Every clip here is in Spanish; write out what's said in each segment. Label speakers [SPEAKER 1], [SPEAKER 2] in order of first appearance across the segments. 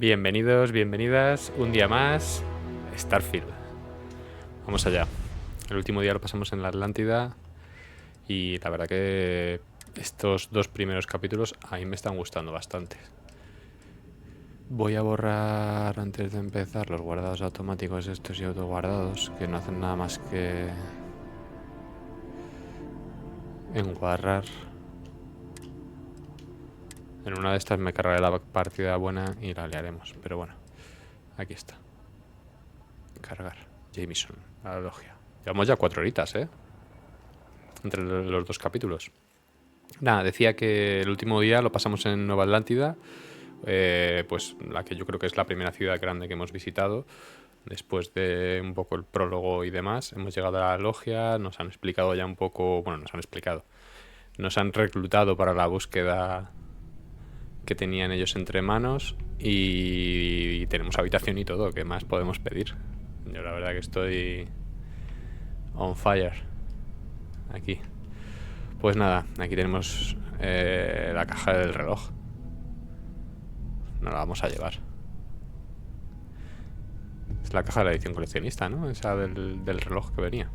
[SPEAKER 1] Bienvenidos, bienvenidas, un día más, Starfield. Vamos allá. El último día lo pasamos en la Atlántida y la verdad que estos dos primeros capítulos a mí me están gustando bastante. Voy a borrar antes de empezar los guardados automáticos estos y autoguardados, que no hacen nada más que enguarrar. En una de estas me cargaré la partida buena y la liaremos, pero bueno, aquí está. Cargar. Jameson, la logia. Llevamos ya 4 horitas, entre los dos capítulos. Nada, decía que el último día lo pasamos en Nueva Atlántida, pues la que yo creo que es la primera ciudad grande que hemos visitado. Después de un poco el prólogo y demás, hemos llegado a la logia, nos han explicado ya un poco, bueno, nos han reclutado para la búsqueda que tenían ellos entre manos y tenemos habitación y todo. ¿Qué más podemos pedir? Yo la verdad que estoy on fire aquí. Pues nada, aquí tenemos la caja del reloj. Nos la vamos a llevar. Es la caja de la edición coleccionista, ¿no? Esa del reloj que venía.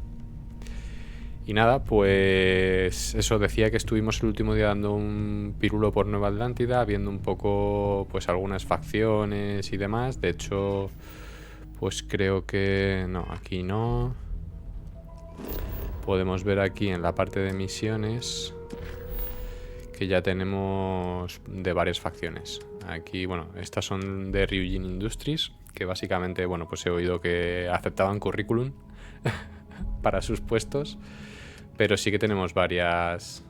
[SPEAKER 1] Y nada, pues eso, decía que estuvimos el último día dando un pirulo por Nueva Atlántida, viendo un poco pues algunas facciones y demás. De hecho, pues creo que... no, aquí no. Podemos ver aquí en la parte de misiones que ya tenemos de varias facciones. Aquí, bueno, estas son de Ryujin Industries, que básicamente, bueno, pues he oído que aceptaban currículum para sus puestos, pero sí que tenemos varias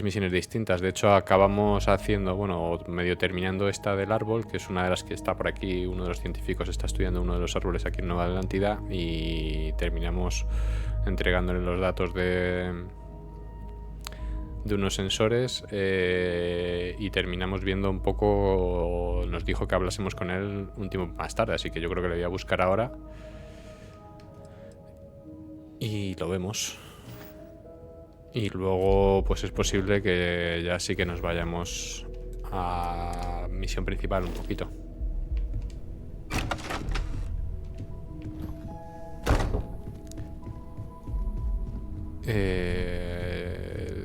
[SPEAKER 1] misiones distintas. De hecho, acabamos haciendo, bueno, medio terminando esta del árbol, que es una de las que está por aquí. Uno de los científicos está estudiando uno de los árboles aquí en Nueva Atlántida y terminamos entregándole los datos de unos sensores y terminamos viendo un poco. Nos dijo que hablásemos con él un tiempo más tarde, así que yo creo que le voy a buscar ahora y lo vemos. Y luego pues es posible que ya sí que nos vayamos a misión principal un poquito.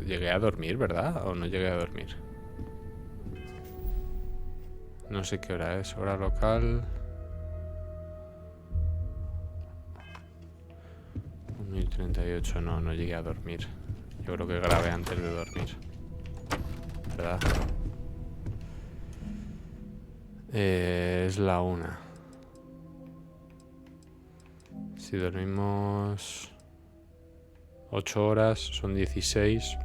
[SPEAKER 1] Llegué a dormir, ¿verdad? ¿O no llegué a dormir? No sé qué hora es, hora local. 1038, no llegué a dormir. Yo creo que grabé antes de dormir, ¿verdad? Es la 1. Si dormimos 8 horas, son 16.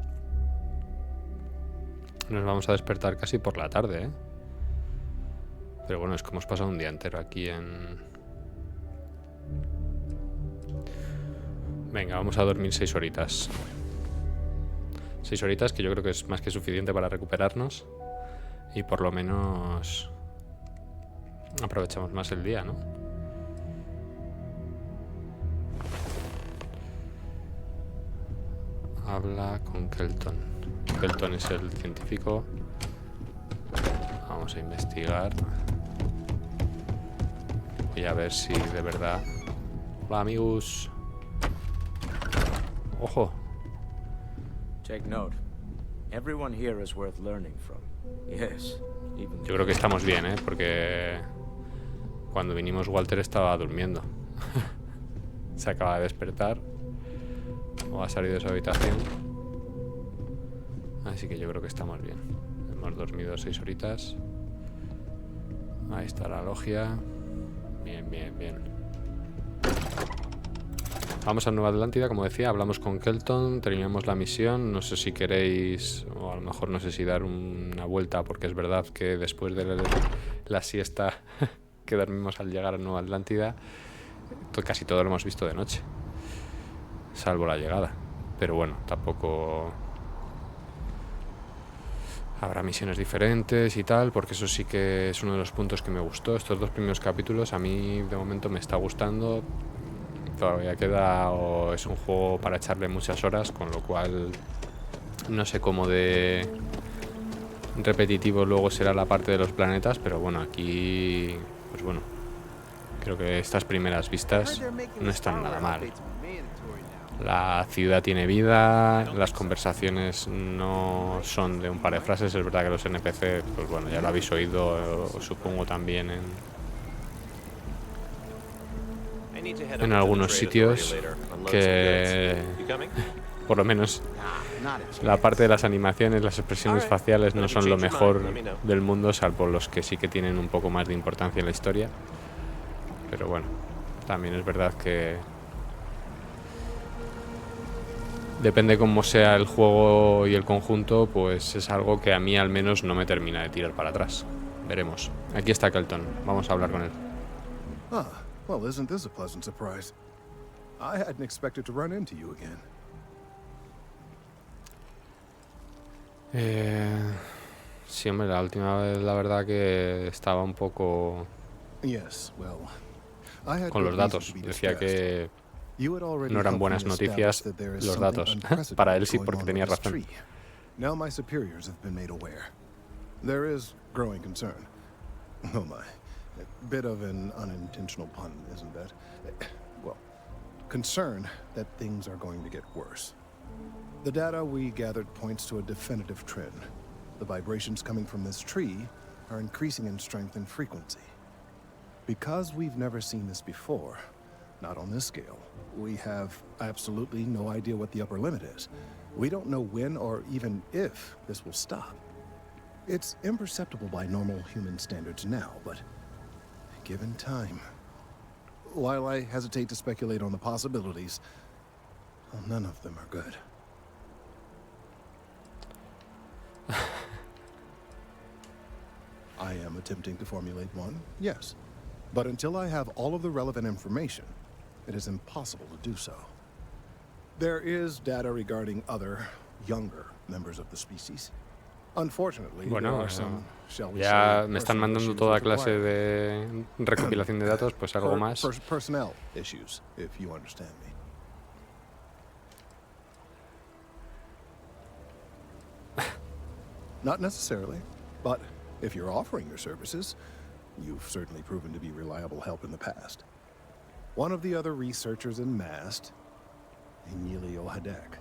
[SPEAKER 1] Nos vamos a despertar casi por la tarde, ¿eh? Pero bueno, es que hemos pasado un día entero aquí en... Venga, vamos a dormir 6 horitas. 6 horitas, que yo creo que es más que suficiente para recuperarnos. Y por lo menos aprovechamos más el día, ¿no? Habla con Kelton. Kelton es el científico. Vamos a investigar. Voy a ver si de verdad... Hola, amigos. Ojo.
[SPEAKER 2] Take note. Everyone here is worth learning from. Yes, even...
[SPEAKER 1] Yo creo que estamos bien, porque cuando vinimos Walter estaba durmiendo. Se acaba de despertar o ha salido de su habitación. Así que yo creo que estamos bien. Hemos dormido 6 horitas. Ahí está la logia. Bien, bien, bien. Vamos a Nueva Atlántida, como decía, hablamos con Kelton, terminamos la misión. No sé si queréis, o a lo mejor no sé si dar una vuelta, porque es verdad que después de la siesta que dormimos al llegar a Nueva Atlántida, casi todo lo hemos visto de noche, salvo la llegada. Pero bueno, tampoco habrá misiones diferentes y tal, porque eso sí que es uno de los puntos que me gustó. Estos 2 primeros capítulos a mí de momento me está gustando. Todavía queda, o es un juego para echarle muchas horas, con lo cual no sé cómo de repetitivo luego será la parte de los planetas, pero bueno, aquí, pues bueno, creo que estas primeras vistas no están nada mal. La ciudad tiene vida, las conversaciones no son de un par de frases, es verdad que los NPC, pues bueno, ya lo habéis oído, supongo también en algunos sitios, que por lo menos la parte de las animaciones, las expresiones faciales no son lo mejor del mundo, salvo los que sí que tienen un poco más de importancia en la historia. Pero bueno, también es verdad que depende cómo sea el juego y el conjunto, pues es algo que a mí al menos no me termina de tirar para atrás. Veremos. Aquí está Kelton, vamos a hablar con él.
[SPEAKER 3] Ah, well, isn't this a pleasant surprise? I hadn't expected to run into you again.
[SPEAKER 1] Sí, hombre, la última vez la verdad que estaba un poco
[SPEAKER 3] Yes, well, I had
[SPEAKER 1] con los
[SPEAKER 3] good reason
[SPEAKER 1] datos.
[SPEAKER 3] to be
[SPEAKER 1] Decía
[SPEAKER 3] distressed.
[SPEAKER 1] que
[SPEAKER 3] You had already
[SPEAKER 1] no eran
[SPEAKER 3] helped
[SPEAKER 1] buenas
[SPEAKER 3] me establish
[SPEAKER 1] noticias
[SPEAKER 3] that there is
[SPEAKER 1] los
[SPEAKER 3] something
[SPEAKER 1] datos.
[SPEAKER 3] unprecedented
[SPEAKER 1] Para él sí,
[SPEAKER 3] going
[SPEAKER 1] porque
[SPEAKER 3] on
[SPEAKER 1] tenía
[SPEAKER 3] with this
[SPEAKER 1] razón.
[SPEAKER 3] tree. Now my superiors have been made aware. There is growing concern. Oh my. A bit of an unintentional pun, isn't that? Well, concern that things are going to get worse. The data we gathered points to a definitive trend. The vibrations coming from this tree are increasing in strength and frequency. Because we've never seen this before, not on this scale, we have absolutely no idea what the upper limit is. We don't know when or even if this will stop. It's imperceptible by normal human standards now, but given time. While I hesitate to speculate on the possibilities, well, none of them are good. I am attempting to formulate one, yes. But until I have all of the relevant information, it is impossible to do so. There is data regarding other, younger members of the species. Unfortunately, there
[SPEAKER 1] Bueno,
[SPEAKER 3] are some, shall we
[SPEAKER 1] ya
[SPEAKER 3] say,
[SPEAKER 1] me están
[SPEAKER 3] personal
[SPEAKER 1] mandando
[SPEAKER 3] issues
[SPEAKER 1] toda
[SPEAKER 3] with
[SPEAKER 1] clase
[SPEAKER 3] acquiring.
[SPEAKER 1] de recopilación de datos, pues algo más.
[SPEAKER 3] Personnel issues, if you understand me. Not necessarily, but if you're offering your services, you've certainly proven to be reliable help in the past. One of the other researchers in MAST, Emilio Hadek,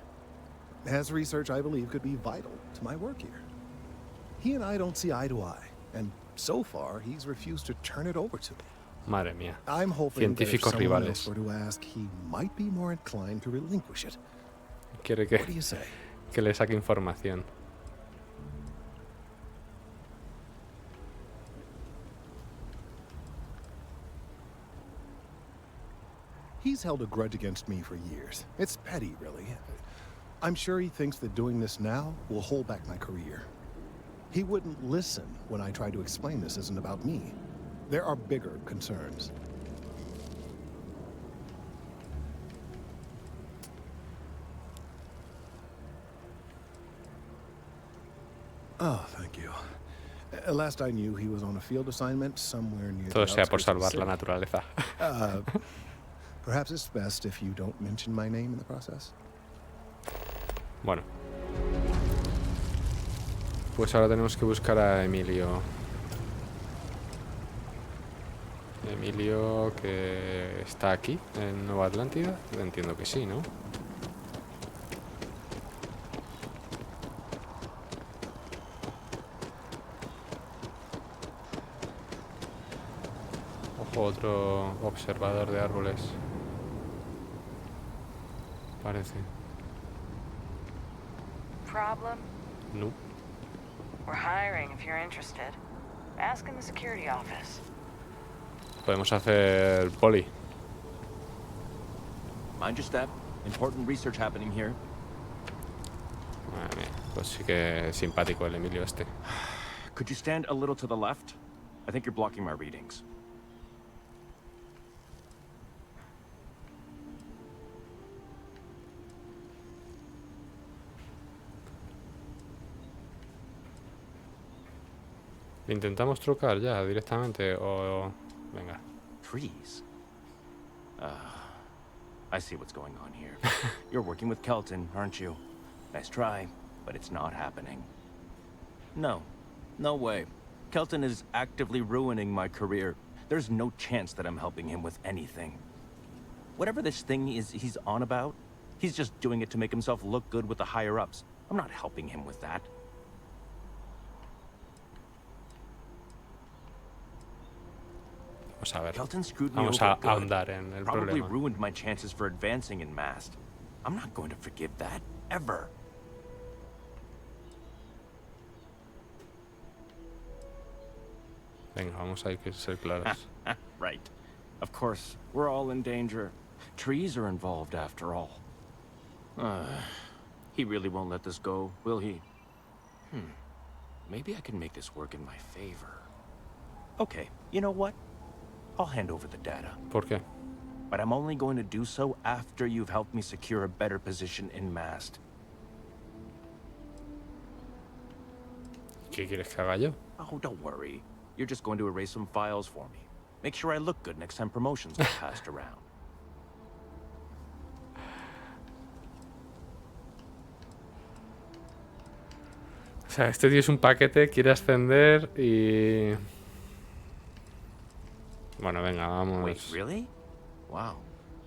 [SPEAKER 3] has research I believe could be vital to my work here. He and I don't see eye to eye, and so far he's refused to turn it over to me.
[SPEAKER 1] Madre mía.
[SPEAKER 3] I'm hoping that if
[SPEAKER 1] Científicos
[SPEAKER 3] someone
[SPEAKER 1] rivales.
[SPEAKER 3] else were to ask, he might be more inclined to relinquish it.
[SPEAKER 1] Quiere
[SPEAKER 3] What do you say?
[SPEAKER 1] que le saque información.
[SPEAKER 3] He's held a grudge against me for years. It's petty, really. I'm sure he thinks that doing this now will hold back my career. He wouldn't listen when I tried to explain this isn't about me. There are bigger concerns. Oh, thank you. Last I knew, he was on a field assignment somewhere near
[SPEAKER 1] Todo
[SPEAKER 3] the
[SPEAKER 1] sea por
[SPEAKER 3] outskirts of the
[SPEAKER 1] salvar la
[SPEAKER 3] city.
[SPEAKER 1] naturaleza.
[SPEAKER 3] Perhaps it's best if you don't mention my name in the process.
[SPEAKER 1] Bueno. Pues ahora tenemos que buscar a Emilio. Emilio, que está aquí, en Nueva Atlántida. Entiendo que sí, ¿no? Ojo, otro observador de árboles. Parece.
[SPEAKER 4] Problem?
[SPEAKER 1] No.
[SPEAKER 4] We're hiring if you're interested. Ask in the security office.
[SPEAKER 1] Podemos hacer poli.
[SPEAKER 5] Mind your step. Important research happening here.
[SPEAKER 1] Madre mía, pues sí que es simpático el Emilio este.
[SPEAKER 5] Could you stand a little to the left? I think you're blocking my readings.
[SPEAKER 1] ¿Le intentamos trucar ya directamente o...? Venga.
[SPEAKER 5] Trees? I see what's going on here. You're working with Kelton, aren't you? Nice try, but it's not happening. No, No way. Kelton is actively ruining my career. There's no chance that I'm helping him with anything. Whatever this thing is he's on about, he's just doing it to make himself look good with the higher-ups. I'm not helping him with that.
[SPEAKER 1] Vamos a ver.
[SPEAKER 5] Kelton screwed me
[SPEAKER 1] Vamos
[SPEAKER 5] over
[SPEAKER 1] a
[SPEAKER 5] good.
[SPEAKER 1] ahondar en el
[SPEAKER 5] Probably
[SPEAKER 1] problema.
[SPEAKER 5] ruined my chances for advancing in Mast. I'm not going to forgive that, ever.
[SPEAKER 1] Venga, vamos a ser claros.
[SPEAKER 5] Right. Of course, we're all in danger. Trees are involved after all. He really won't let this go, will he? Maybe I can make this work in my favor. Okay, you know what? I'll hand over the data.
[SPEAKER 1] ¿Por qué?
[SPEAKER 5] But I'm only going to do so after you've helped me secure a better position in Mast.
[SPEAKER 1] ¿Qué quieres que haga yo?
[SPEAKER 5] Oh, don't worry. You're just going to erase some files for me. Make sure I look good next time promotions get passed around.
[SPEAKER 1] O sea, este tío es un paquete, quiere ascender y... Bueno, venga, vamos.
[SPEAKER 5] Wait, really? Wow.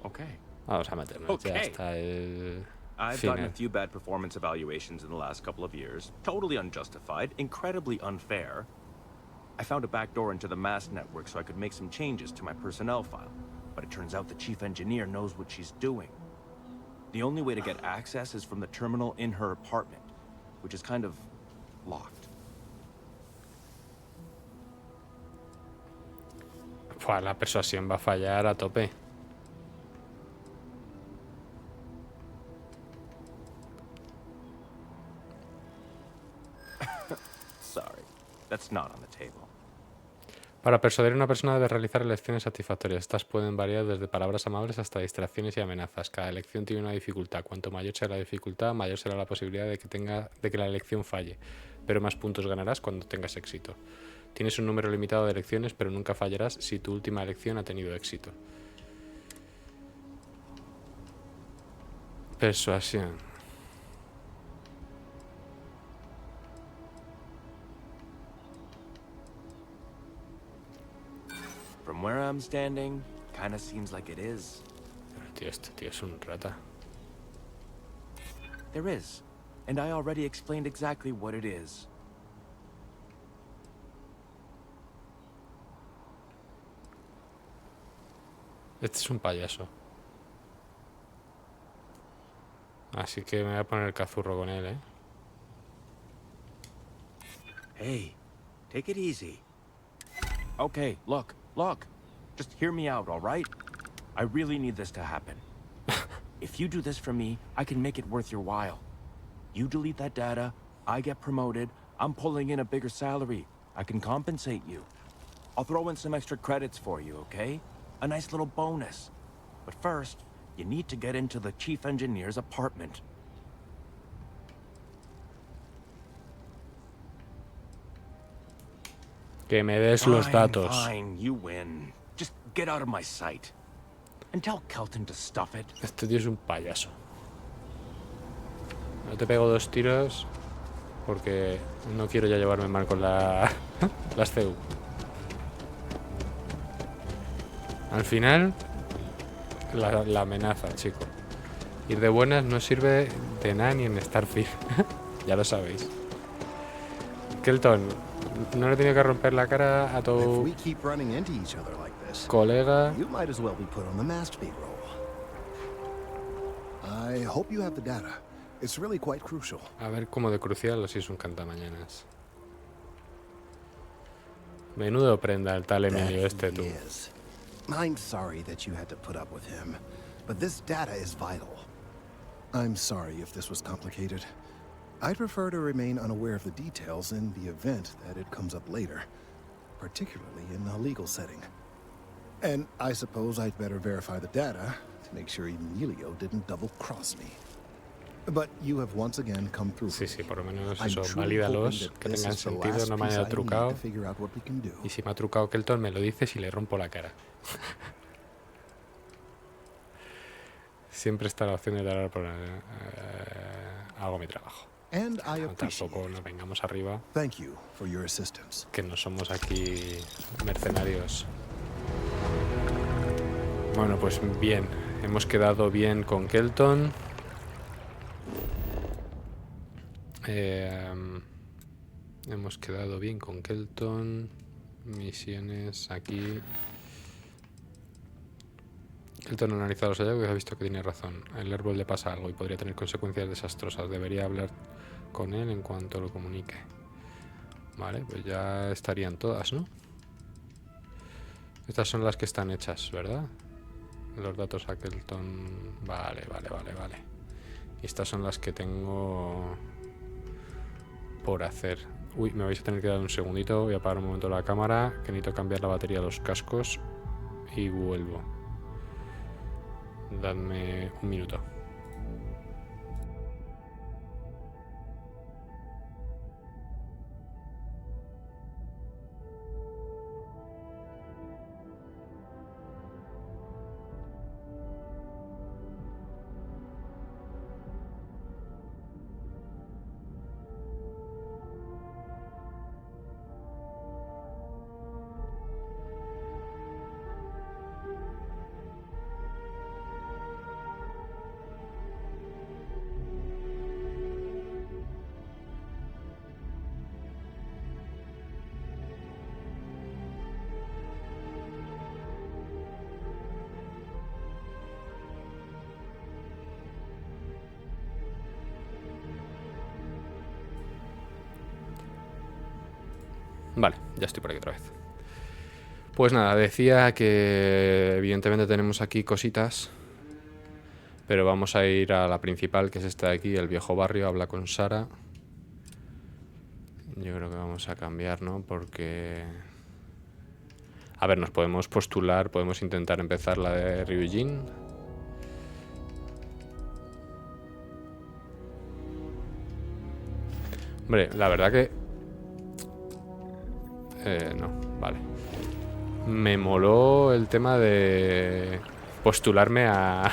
[SPEAKER 5] Okay.
[SPEAKER 1] Vamos a meternos ya
[SPEAKER 5] Okay.
[SPEAKER 1] hasta el
[SPEAKER 5] I've gotten a
[SPEAKER 1] final.
[SPEAKER 5] few bad performance evaluations in the last couple of years. Totally unjustified, incredibly unfair. I found a backdoor into the Mast network so I could make some changes to my personnel file. But it turns out the chief engineer knows what she's doing. The only way to get access is from the terminal in her apartment, which is kind of locked.
[SPEAKER 1] Pues la persuasión va a fallar a tope.
[SPEAKER 5] Sorry, that's not on the table.
[SPEAKER 1] Para persuadir a una persona debe realizar elecciones satisfactorias. Estas pueden variar desde palabras amables hasta distracciones y amenazas. Cada elección tiene una dificultad. Cuanto mayor sea la dificultad, mayor será la posibilidad de que la elección falle. Pero más puntos ganarás cuando tengas éxito. Tienes un número limitado de elecciones, pero nunca fallarás si tu última elección ha tenido éxito. Persuasión.
[SPEAKER 5] From where I'm standing, kinda seems like it is.
[SPEAKER 1] Pero, tío, este tío es un rata.
[SPEAKER 5] There is. And I already explained exactly what it is.
[SPEAKER 1] Este es un payaso. Así que me voy a poner el cazurro con él, ¿eh?
[SPEAKER 5] Hey, take it easy. Okay, look. Just hear me out, all right? I really need this to happen. If you do this for me, I can make it worth your while. You delete that data, I get promoted, I'm pulling in a bigger salary. I can compensate you. I'll throw in some extra credits for you, okay? A nice little bonus. But first, you need to get into the chief engineer's apartment.
[SPEAKER 1] Que me des los datos.
[SPEAKER 5] Fine, you win. Just get out of my sight. And tell Kelton to stuff it.
[SPEAKER 1] Este tío es un payaso. No te pego 2 tiros porque no quiero ya llevarme mal con las CU. Al final, la amenaza, chico. Ir de buenas no sirve de nada ni en Starfield. Ya lo sabéis. Kelton, no le he tenido que romper la cara a
[SPEAKER 3] If
[SPEAKER 1] tu
[SPEAKER 3] we keep running into each other like this,
[SPEAKER 1] colega.
[SPEAKER 3] you might as well be put on the mast payroll. I hope you have the data. It's really quite crucial.
[SPEAKER 1] A ver cómo de crucial o si es un cantamañanas. Menudo prenda el tal Emilio este, tú.
[SPEAKER 3] Yes. I'm sorry that you had to put up with him, but this data is vital. I'm sorry if this was complicated. I'd prefer to remain unaware of the details in the event that it comes up later, particularly in a legal setting. And I suppose I'd better verify the data to make sure Emilio didn't double-cross me. But you have once again come through for
[SPEAKER 1] Sí,
[SPEAKER 3] me.
[SPEAKER 1] sí, por lo menos
[SPEAKER 3] I'm
[SPEAKER 1] eso,
[SPEAKER 3] truly
[SPEAKER 1] valídalos,
[SPEAKER 3] hoping
[SPEAKER 1] que
[SPEAKER 3] that this
[SPEAKER 1] tengan
[SPEAKER 3] is the
[SPEAKER 1] sentido,
[SPEAKER 3] last
[SPEAKER 1] no me
[SPEAKER 3] piece
[SPEAKER 1] haya
[SPEAKER 3] I need
[SPEAKER 1] trucado.
[SPEAKER 3] to figure out what we can do.
[SPEAKER 1] Y si me ha trucado Kelton, me lo dices y le rompo la cara. Siempre está la opción de dar por hago mi trabajo.
[SPEAKER 3] and I appreciate
[SPEAKER 1] Tampoco
[SPEAKER 3] it.
[SPEAKER 1] nos vengamos arriba,
[SPEAKER 3] Thank you for your assistance.
[SPEAKER 1] que no somos aquí mercenarios. Bueno, pues bien, hemos quedado bien con Kelton. Hemos quedado bien con Kelton. Misiones aquí. Kelton ha analizado los hallazgos y ha visto que tiene razón. Al árbol le pasa algo y podría tener consecuencias desastrosas. Debería hablar con él en cuanto lo comunique. Vale, pues ya estarían todas, ¿no? Estas son las que están hechas, ¿verdad? Los datos a Kelton... Vale. Y estas son las que tengo por hacer. Uy, me vais a tener que dar un segundito. Voy a apagar un momento la cámara, que necesito cambiar la batería de los cascos y vuelvo. Dadme un minuto. Vale, ya estoy por aquí otra vez. Pues nada, decía que evidentemente tenemos aquí cositas, pero vamos a ir a la principal, que es esta de aquí, el viejo barrio. Habla con Sara. Yo creo que vamos a cambiar, ¿no? Porque... A ver, nos podemos postular, podemos intentar empezar la de Ryujin. Hombre, la verdad que... no, vale. Me moló el tema de postularme a,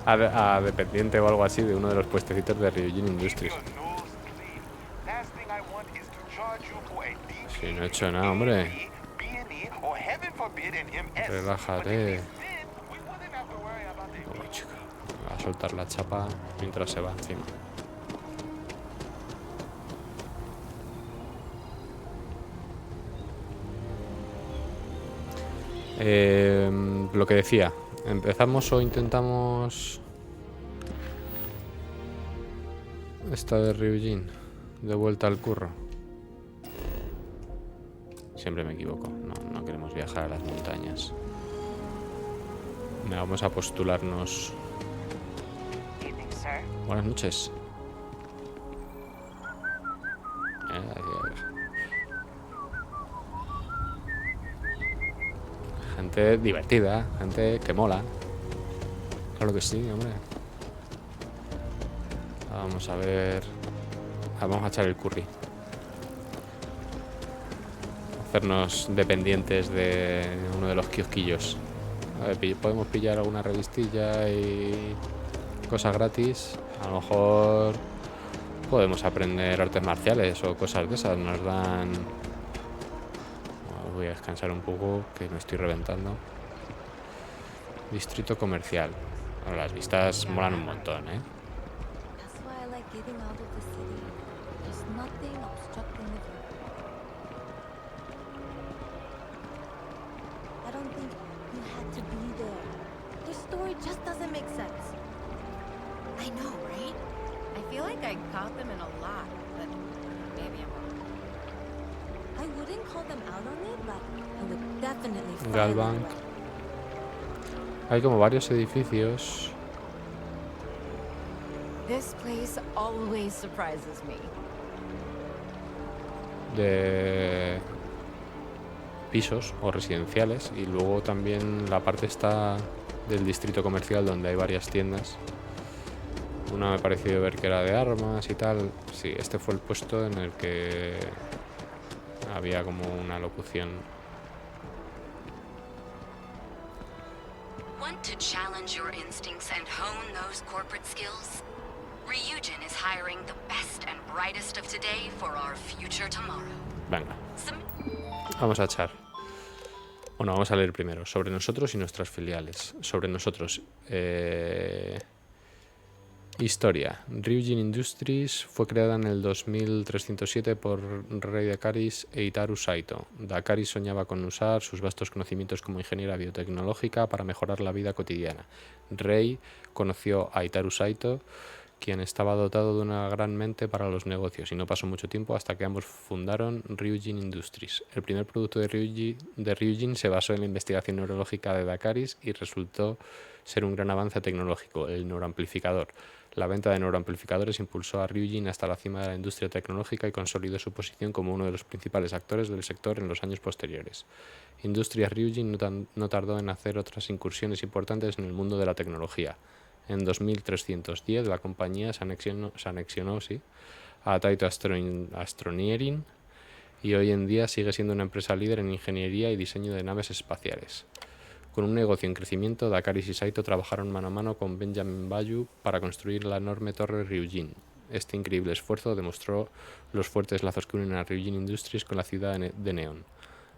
[SPEAKER 1] a dependiente o algo así de uno de los puestecitos de Ryujin Industries. Si no he hecho nada, hombre. Relájate. Oh, chico. Me va a soltar la chapa mientras se va encima. Lo que decía, ¿empezamos o intentamos esta de Ryujin? De vuelta al curro. Siempre me equivoco. No queremos viajar a las montañas. Vamos a postularnos.
[SPEAKER 4] Evening, sir.
[SPEAKER 1] Buenas noches. Gente divertida, gente que mola. Claro que sí, hombre. Vamos a ver. Vamos a echar el curry. Hacernos dependientes de uno de los kiosquillos. A ver, podemos pillar alguna revistilla y cosas gratis. A lo mejor podemos aprender artes marciales o cosas de esas. Nos dan... Voy a descansar un poco, que me estoy reventando. Distrito comercial. Bueno, las vistas molan un montón, ¿eh?
[SPEAKER 6] That's why I like getting out of the city. There's nothing obstructing the view. I don't think you had to be there. This story just doesn't make sense.
[SPEAKER 7] I know, right? I feel like I caught them in a lot, but maybe I'm wrong.
[SPEAKER 6] I wouldn't call them out on it, but I would definitely fire
[SPEAKER 1] Galbank.
[SPEAKER 6] them away.
[SPEAKER 1] Hay como varios edificios.
[SPEAKER 7] This place always surprises me.
[SPEAKER 1] De pisos o residenciales, y luego también la parte está del distrito comercial donde hay varias tiendas. Una me ha parecido ver que era de armas y tal. Sí, este fue el puesto en el que había como una locución.
[SPEAKER 8] Want to challenge your instincts and hone those corporate skills? Ryujin is hiring the best brightest of today for our future tomorrow.
[SPEAKER 1] Venga. Vamos a echar. Bueno, vamos a leer primero. Sobre nosotros y nuestras filiales. Sobre nosotros. Historia. Ryujin Industries fue creada en el 2307 por Rey Dakaris e Hitaru Saito. Dakaris soñaba con usar sus vastos conocimientos como ingeniera biotecnológica para mejorar la vida cotidiana. Rey conoció a Hitaru Saito, quien estaba dotado de una gran mente para los negocios, y no pasó mucho tiempo hasta que ambos fundaron Ryujin Industries. El primer producto de Ryujin se basó en la investigación neurológica de Dakaris y resultó ser un gran avance tecnológico, el neuroamplificador. La venta de neuroamplificadores impulsó a Ryujin hasta la cima de la industria tecnológica y consolidó su posición como uno de los principales actores del sector en los años posteriores. Industrias Ryujin no tardó en hacer otras incursiones importantes en el mundo de la tecnología. En 2310 la compañía se anexionó a Taito Astroneering y hoy en día sigue siendo una empresa líder en ingeniería y diseño de naves espaciales. Con un negocio en crecimiento, Dakaris y Saito trabajaron mano a mano con Benjamin Bayu para construir la enorme torre Ryujin. Este increíble esfuerzo demostró los fuertes lazos que unen a Ryujin Industries con la ciudad de Neón.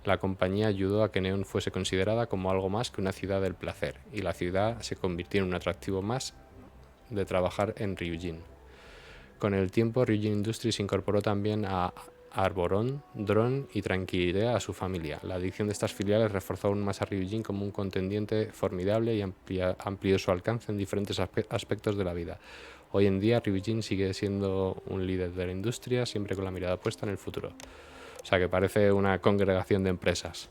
[SPEAKER 1] La compañía ayudó a que Neón fuese considerada como algo más que una ciudad del placer, y la ciudad se convirtió en un atractivo más de trabajar en Ryujin. Con el tiempo, Ryujin Industries incorporó también a Arboron, Dron y Tranquilidad a su familia. La adición de estas filiales reforzó aún más a Ryujin como un contendiente formidable y amplió su alcance en diferentes aspectos de la vida. Hoy en día, Ryujin sigue siendo un líder de la industria, siempre con la mirada puesta en el futuro. O sea que parece una congregación de empresas.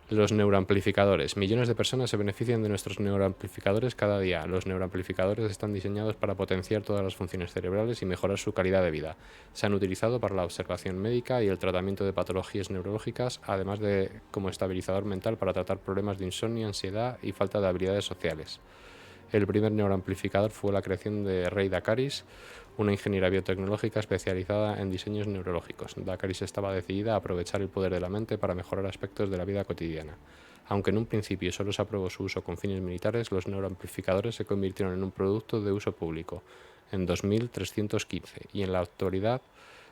[SPEAKER 1] Los neuroamplificadores. Millones de personas se benefician de nuestros neuroamplificadores cada día. Los neuroamplificadores están diseñados para potenciar todas las funciones cerebrales y mejorar su calidad de vida. Se han utilizado para la observación médica y el tratamiento de patologías neurológicas, además de como estabilizador mental para tratar problemas de insomnio, ansiedad y falta de habilidades sociales. El primer neuroamplificador fue la creación de Rei Dakaris, una ingeniera biotecnológica especializada en diseños neurológicos. Dakaris estaba decidida a aprovechar el poder de la mente para mejorar aspectos de la vida cotidiana. Aunque en un principio solo se aprobó su uso con fines militares, los neuroamplificadores se convirtieron en un producto de uso público en 2315 y en la actualidad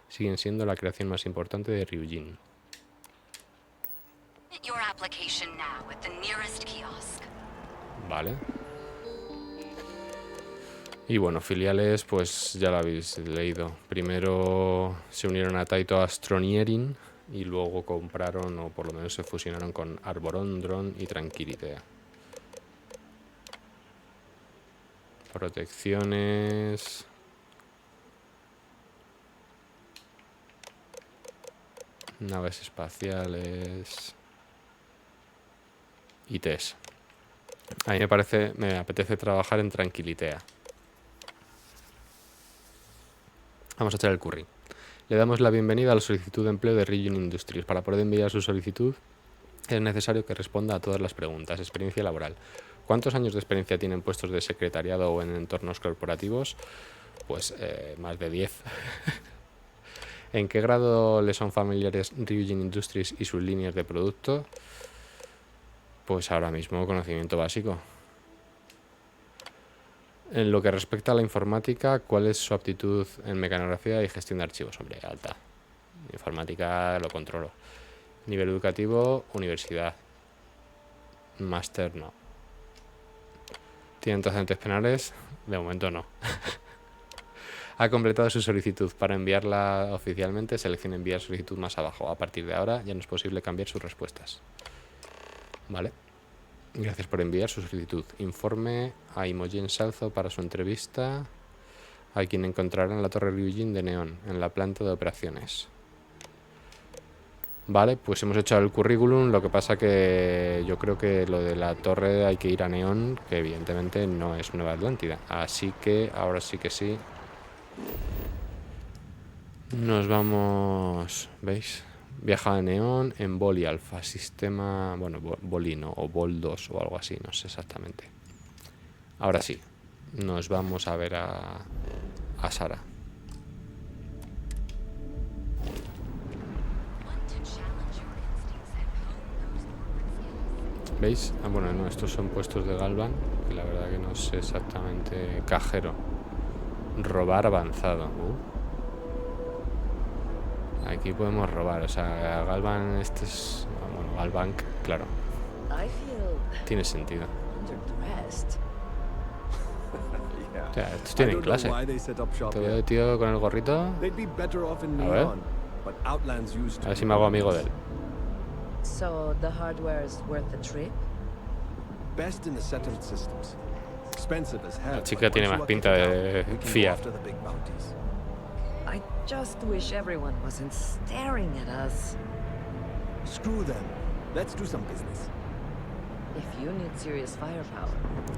[SPEAKER 1] siguen siendo la creación más importante de Ryujin. Vale. Y bueno, filiales, pues ya lo habéis leído. Primero se unieron a Taito Astroneering y luego compraron, o por lo menos se fusionaron con Arboron, Dron y Tranquilidad. Protecciones. Naves espaciales. ITs. A mí me apetece trabajar en Tranquilidad. Vamos a echar el curry. Le damos la bienvenida a la solicitud de empleo de Ryujin Industries. Para poder enviar su solicitud es necesario que responda a todas las preguntas. Experiencia laboral. ¿Cuántos años de experiencia tiene en puestos de secretariado o en entornos corporativos? Pues más de 10. ¿En qué grado le son familiares Ryujin Industries y sus líneas de producto? Pues ahora mismo conocimiento básico. En lo que respecta a la informática, ¿cuál es su aptitud en mecanografía y gestión de archivos? Hombre, alta. Informática lo controlo. Nivel educativo, universidad. Máster, no. ¿Tiene antecedentes penales? De momento no. Ha completado su solicitud. Para enviarla oficialmente, seleccione enviar solicitud más abajo. A partir de ahora ya no es posible cambiar sus respuestas. Vale. Gracias por enviar su solicitud. Informe a Imogen Salzo para su entrevista, a quien encontrará en la Torre Ryujin de Neón, en la planta de operaciones. Vale, pues hemos hecho el currículum, lo que pasa que yo creo que lo de la torre hay que ir a Neón, que evidentemente no es Nueva Atlántida. Así que, ahora sí que sí. Nos vamos, ¿veis? Viaja a Neón en Boli Alpha, sistema, bueno, Bolino o Bol 2 o algo así, no sé exactamente. Ahora sí, nos vamos a ver a Sara. ¿Veis? Ah, bueno, no, estos son puestos de Galvan, que la verdad que no sé exactamente. Cajero. Robar avanzado. Aquí podemos robar, o sea, Galvan, este es... Bueno, Galbank, claro.
[SPEAKER 9] I feel
[SPEAKER 1] Tiene sentido.
[SPEAKER 9] underdressed.
[SPEAKER 1] O sea, estos tienen clase. Te veo de tío con el gorrito. A ver. A ver si me hago amigo de él.
[SPEAKER 9] So the hardware is worth the trip?
[SPEAKER 3] Best in the settled systems. Expensive as hell.
[SPEAKER 1] La chica tiene más pinta de fiar.
[SPEAKER 9] I just wish everyone wasn't staring at us.
[SPEAKER 3] Screw them. Let's do some business.
[SPEAKER 9] If you need serious firepower,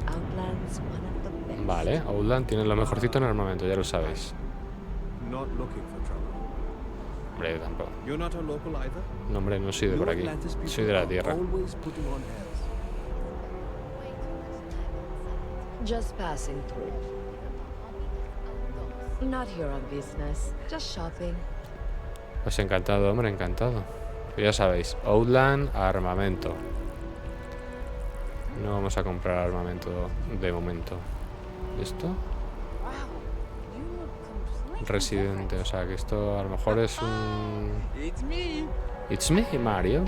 [SPEAKER 9] Outland's one of the best.
[SPEAKER 1] Vale, Outland tiene lo mejorcito en armamento, ya lo sabéis.
[SPEAKER 3] Not looking for trouble.
[SPEAKER 1] Hombre, tampoco.
[SPEAKER 3] You're not a local either?
[SPEAKER 1] No, hombre, no soy de por aquí. Soy de la tierra.
[SPEAKER 3] Always putting on airs.
[SPEAKER 9] Just passing through. Not here on business, just shopping.
[SPEAKER 1] Pues encantado, hombre, encantado. Pero ya sabéis, Outland, armamento. No vamos a comprar armamento de momento. ¿Esto? Residente, o sea que esto a lo mejor es un... It's me, Mario.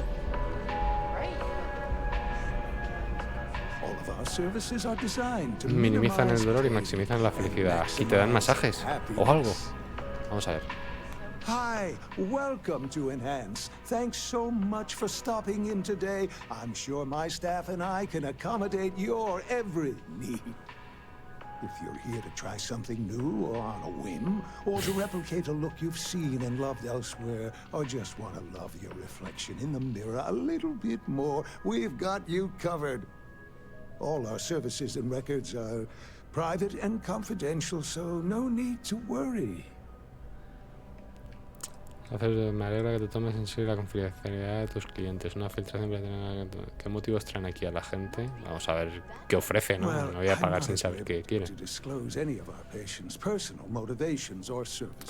[SPEAKER 1] Minimizan el dolor y maximizan la felicidad. Y te dan masajes o algo. Vamos a ver.
[SPEAKER 10] Hi, welcome to Enhance. Thanks so much for stopping in today. I'm sure my staff and I can accommodate your every need. If you're here to try something new or on a whim, or to replicate a look you've seen and loved elsewhere, or just want to love your reflection in the mirror a little bit more, we've got you covered. All our services and records are private and confidential, so no need to worry.
[SPEAKER 1] Me alegra que te tomes en serio la confidencialidad de tus clientes. Una filtración para tener... ¿Qué motivos traen aquí a la gente? Vamos a ver qué ofrece, ¿no? No voy a pagar sin saber qué quiere.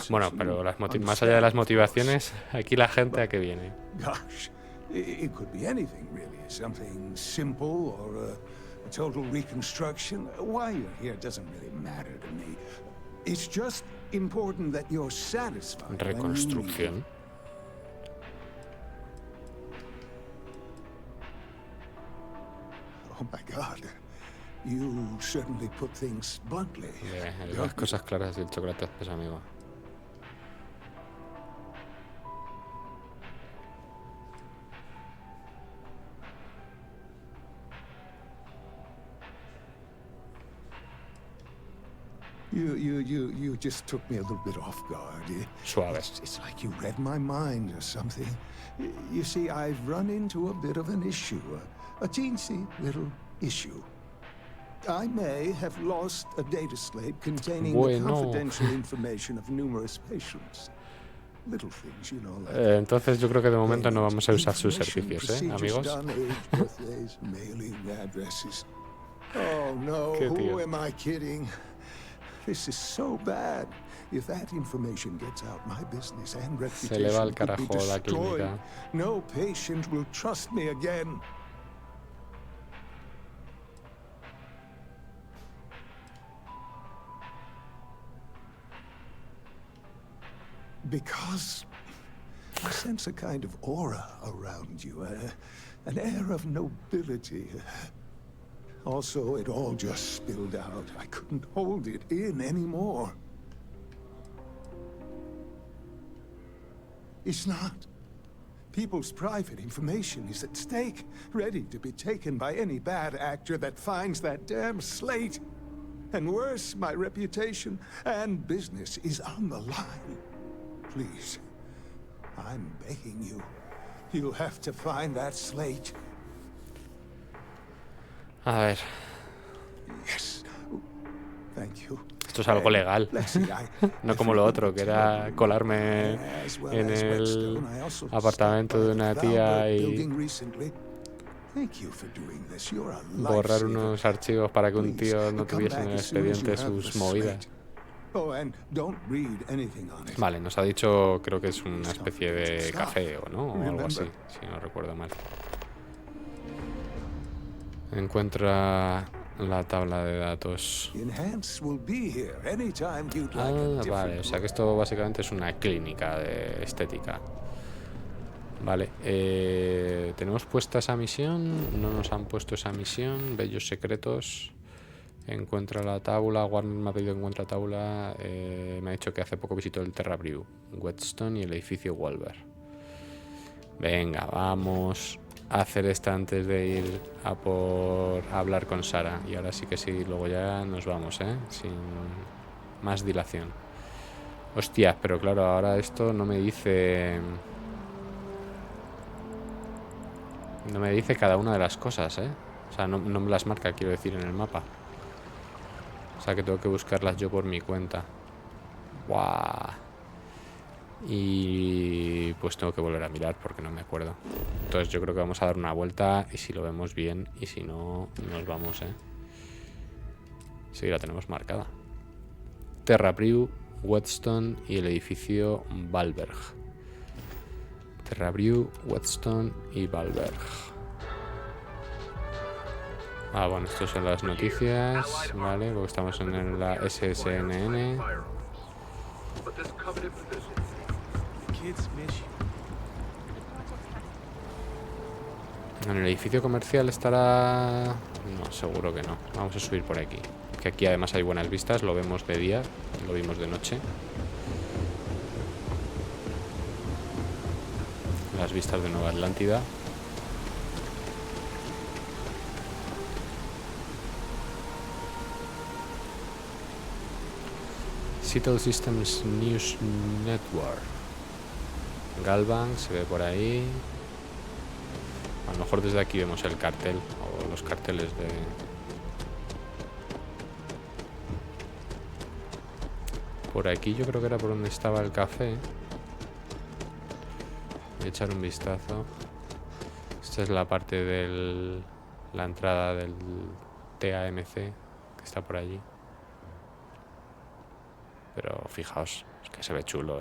[SPEAKER 1] Bueno, pero más allá de las motivaciones, aquí la gente a qué viene.
[SPEAKER 10] Gosh, it could be anything really. Something simple or a total reconstruction. Why you're here doesn't really matter to me. It's just important that you're satisfied.
[SPEAKER 1] Reconstrucción.
[SPEAKER 10] Oh my God. You certainly put things bluntly.
[SPEAKER 1] Las cosas claras y el chocolate es amigo.
[SPEAKER 10] You just took me a little bit off guard.
[SPEAKER 1] Suave.
[SPEAKER 10] It's like you read my mind or something. You see, I've run into a bit of an issue, a teensy little issue. I may have lost a data slate containing the confidential information of numerous patients. Little things, you know, like
[SPEAKER 1] entonces yo creo que de momento no vamos a usar sus servicios, amigos.
[SPEAKER 10] Oh no, who am I kidding? This is so bad. If that information gets out, my business and reputation could be destroyed. No patient will trust me again. Because I sense a kind of aura around you, an air of nobility. Also, it all just spilled out. I couldn't hold it in anymore. It's not. People's private information is at stake, ready to be taken by any bad actor that finds that damn slate. And worse, my reputation and business is on the line. Please, I'm begging you. You'll have to find that slate.
[SPEAKER 1] A ver.
[SPEAKER 10] Yes. Thank you.
[SPEAKER 1] Esto es algo legal. No como lo otro, que era colarme en el apartamento de una tía y borrar unos archivos para que un tío no tuviese en el expediente sus movidas. Vale, nos ha dicho, creo que es una especie de café o no, o algo así, si no recuerdo mal. Encuentra la tabla de datos.
[SPEAKER 10] Enhance will be here anytime you'd like a
[SPEAKER 1] Ah,
[SPEAKER 10] different
[SPEAKER 1] vale, o sea que esto básicamente es una clínica de estética. Vale, tenemos puesta esa misión, no nos han puesto esa misión, bellos secretos, encuentra la tabla, Warner me ha pedido encuentra tabla, me ha dicho que hace poco visitó el Terra Brew, Whetstone y el edificio Wolver. Venga, vamos a hacer esta antes de ir a por a hablar con Sara, y ahora sí que sí, luego ya nos vamos, sin más dilación. Hostias, pero claro, ahora esto no me dice... No me dice cada una de las cosas, O sea, no me las marca, quiero decir, en el mapa. O sea, que tengo que buscarlas yo por mi cuenta. ¡Guau! Y pues tengo que volver a mirar porque no me acuerdo. Entonces yo creo que vamos a dar una vuelta y si lo vemos bien y si no, nos vamos, Sí, la tenemos marcada. Terra Brew, Whetstone y el edificio Valberg. Terra Brew, Whetstone y Valberg. Ah, bueno, estas son las noticias, ¿vale? Porque estamos en la SSNN. En el edificio comercial estará... No, seguro que no. Vamos a subir por aquí. Que aquí además hay buenas vistas, lo vemos de día, lo vimos de noche. Las vistas de Nueva Atlántida. Seattle Systems News Network. Galvan se ve por ahí. A lo mejor desde aquí vemos el cartel o los carteles de... Por aquí yo creo que era por donde estaba el café. Voy a echar un vistazo. Esta es la parte de la entrada del TAMC que está por allí. Pero fijaos, es que se ve chulo,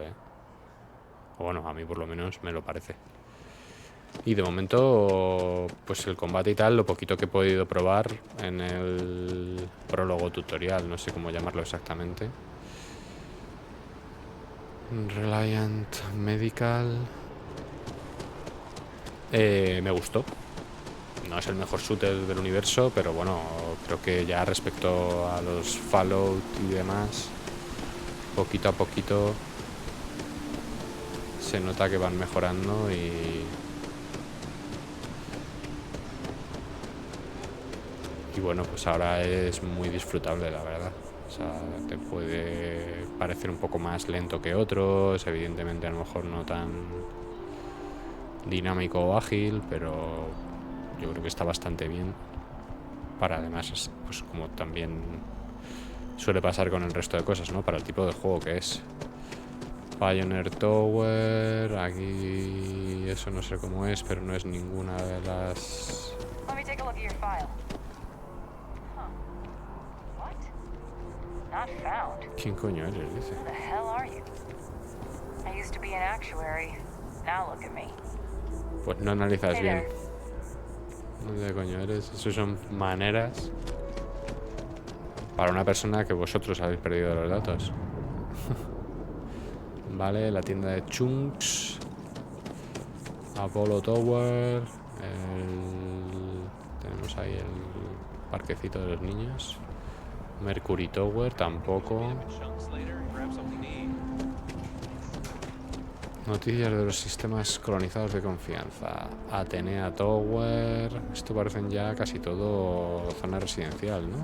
[SPEAKER 1] O bueno, a mí por lo menos me lo parece. Y de momento, pues el combate y tal, lo poquito que he podido probar en el prólogo tutorial, no sé cómo llamarlo exactamente. Reliant Medical. Me gustó. No es el mejor shooter del universo, pero bueno, creo que ya respecto a los Fallout y demás, poquito a poquito se nota que van mejorando y bueno, pues ahora es muy disfrutable, la verdad. O sea, te puede parecer un poco más lento que otros, evidentemente a lo mejor no tan dinámico o ágil, pero yo creo que está bastante bien. Para además, pues como también suele pasar con el resto de cosas, ¿no? Para el tipo de juego que es. Pioneer Tower, aquí eso no sé cómo es, pero no es ninguna de las...
[SPEAKER 4] Let me take a look at your file. Huh. What? Not found.
[SPEAKER 1] ¿Quién coño eres? Dice.
[SPEAKER 4] Who the hell are you? I used to be an actuary. Now look at me.
[SPEAKER 1] Pues no analizas
[SPEAKER 4] Hey
[SPEAKER 1] bien.
[SPEAKER 4] there.
[SPEAKER 1] ¿Dónde coño eres? Eso son maneras para una persona que vosotros habéis perdido los datos. Vale, la tienda de Chunks, Apollo Tower, tenemos ahí el parquecito de los niños, Mercury Tower tampoco. Noticias de los sistemas colonizados de confianza. Atenea Tower. Esto parecen ya casi todo zona residencial, ¿no?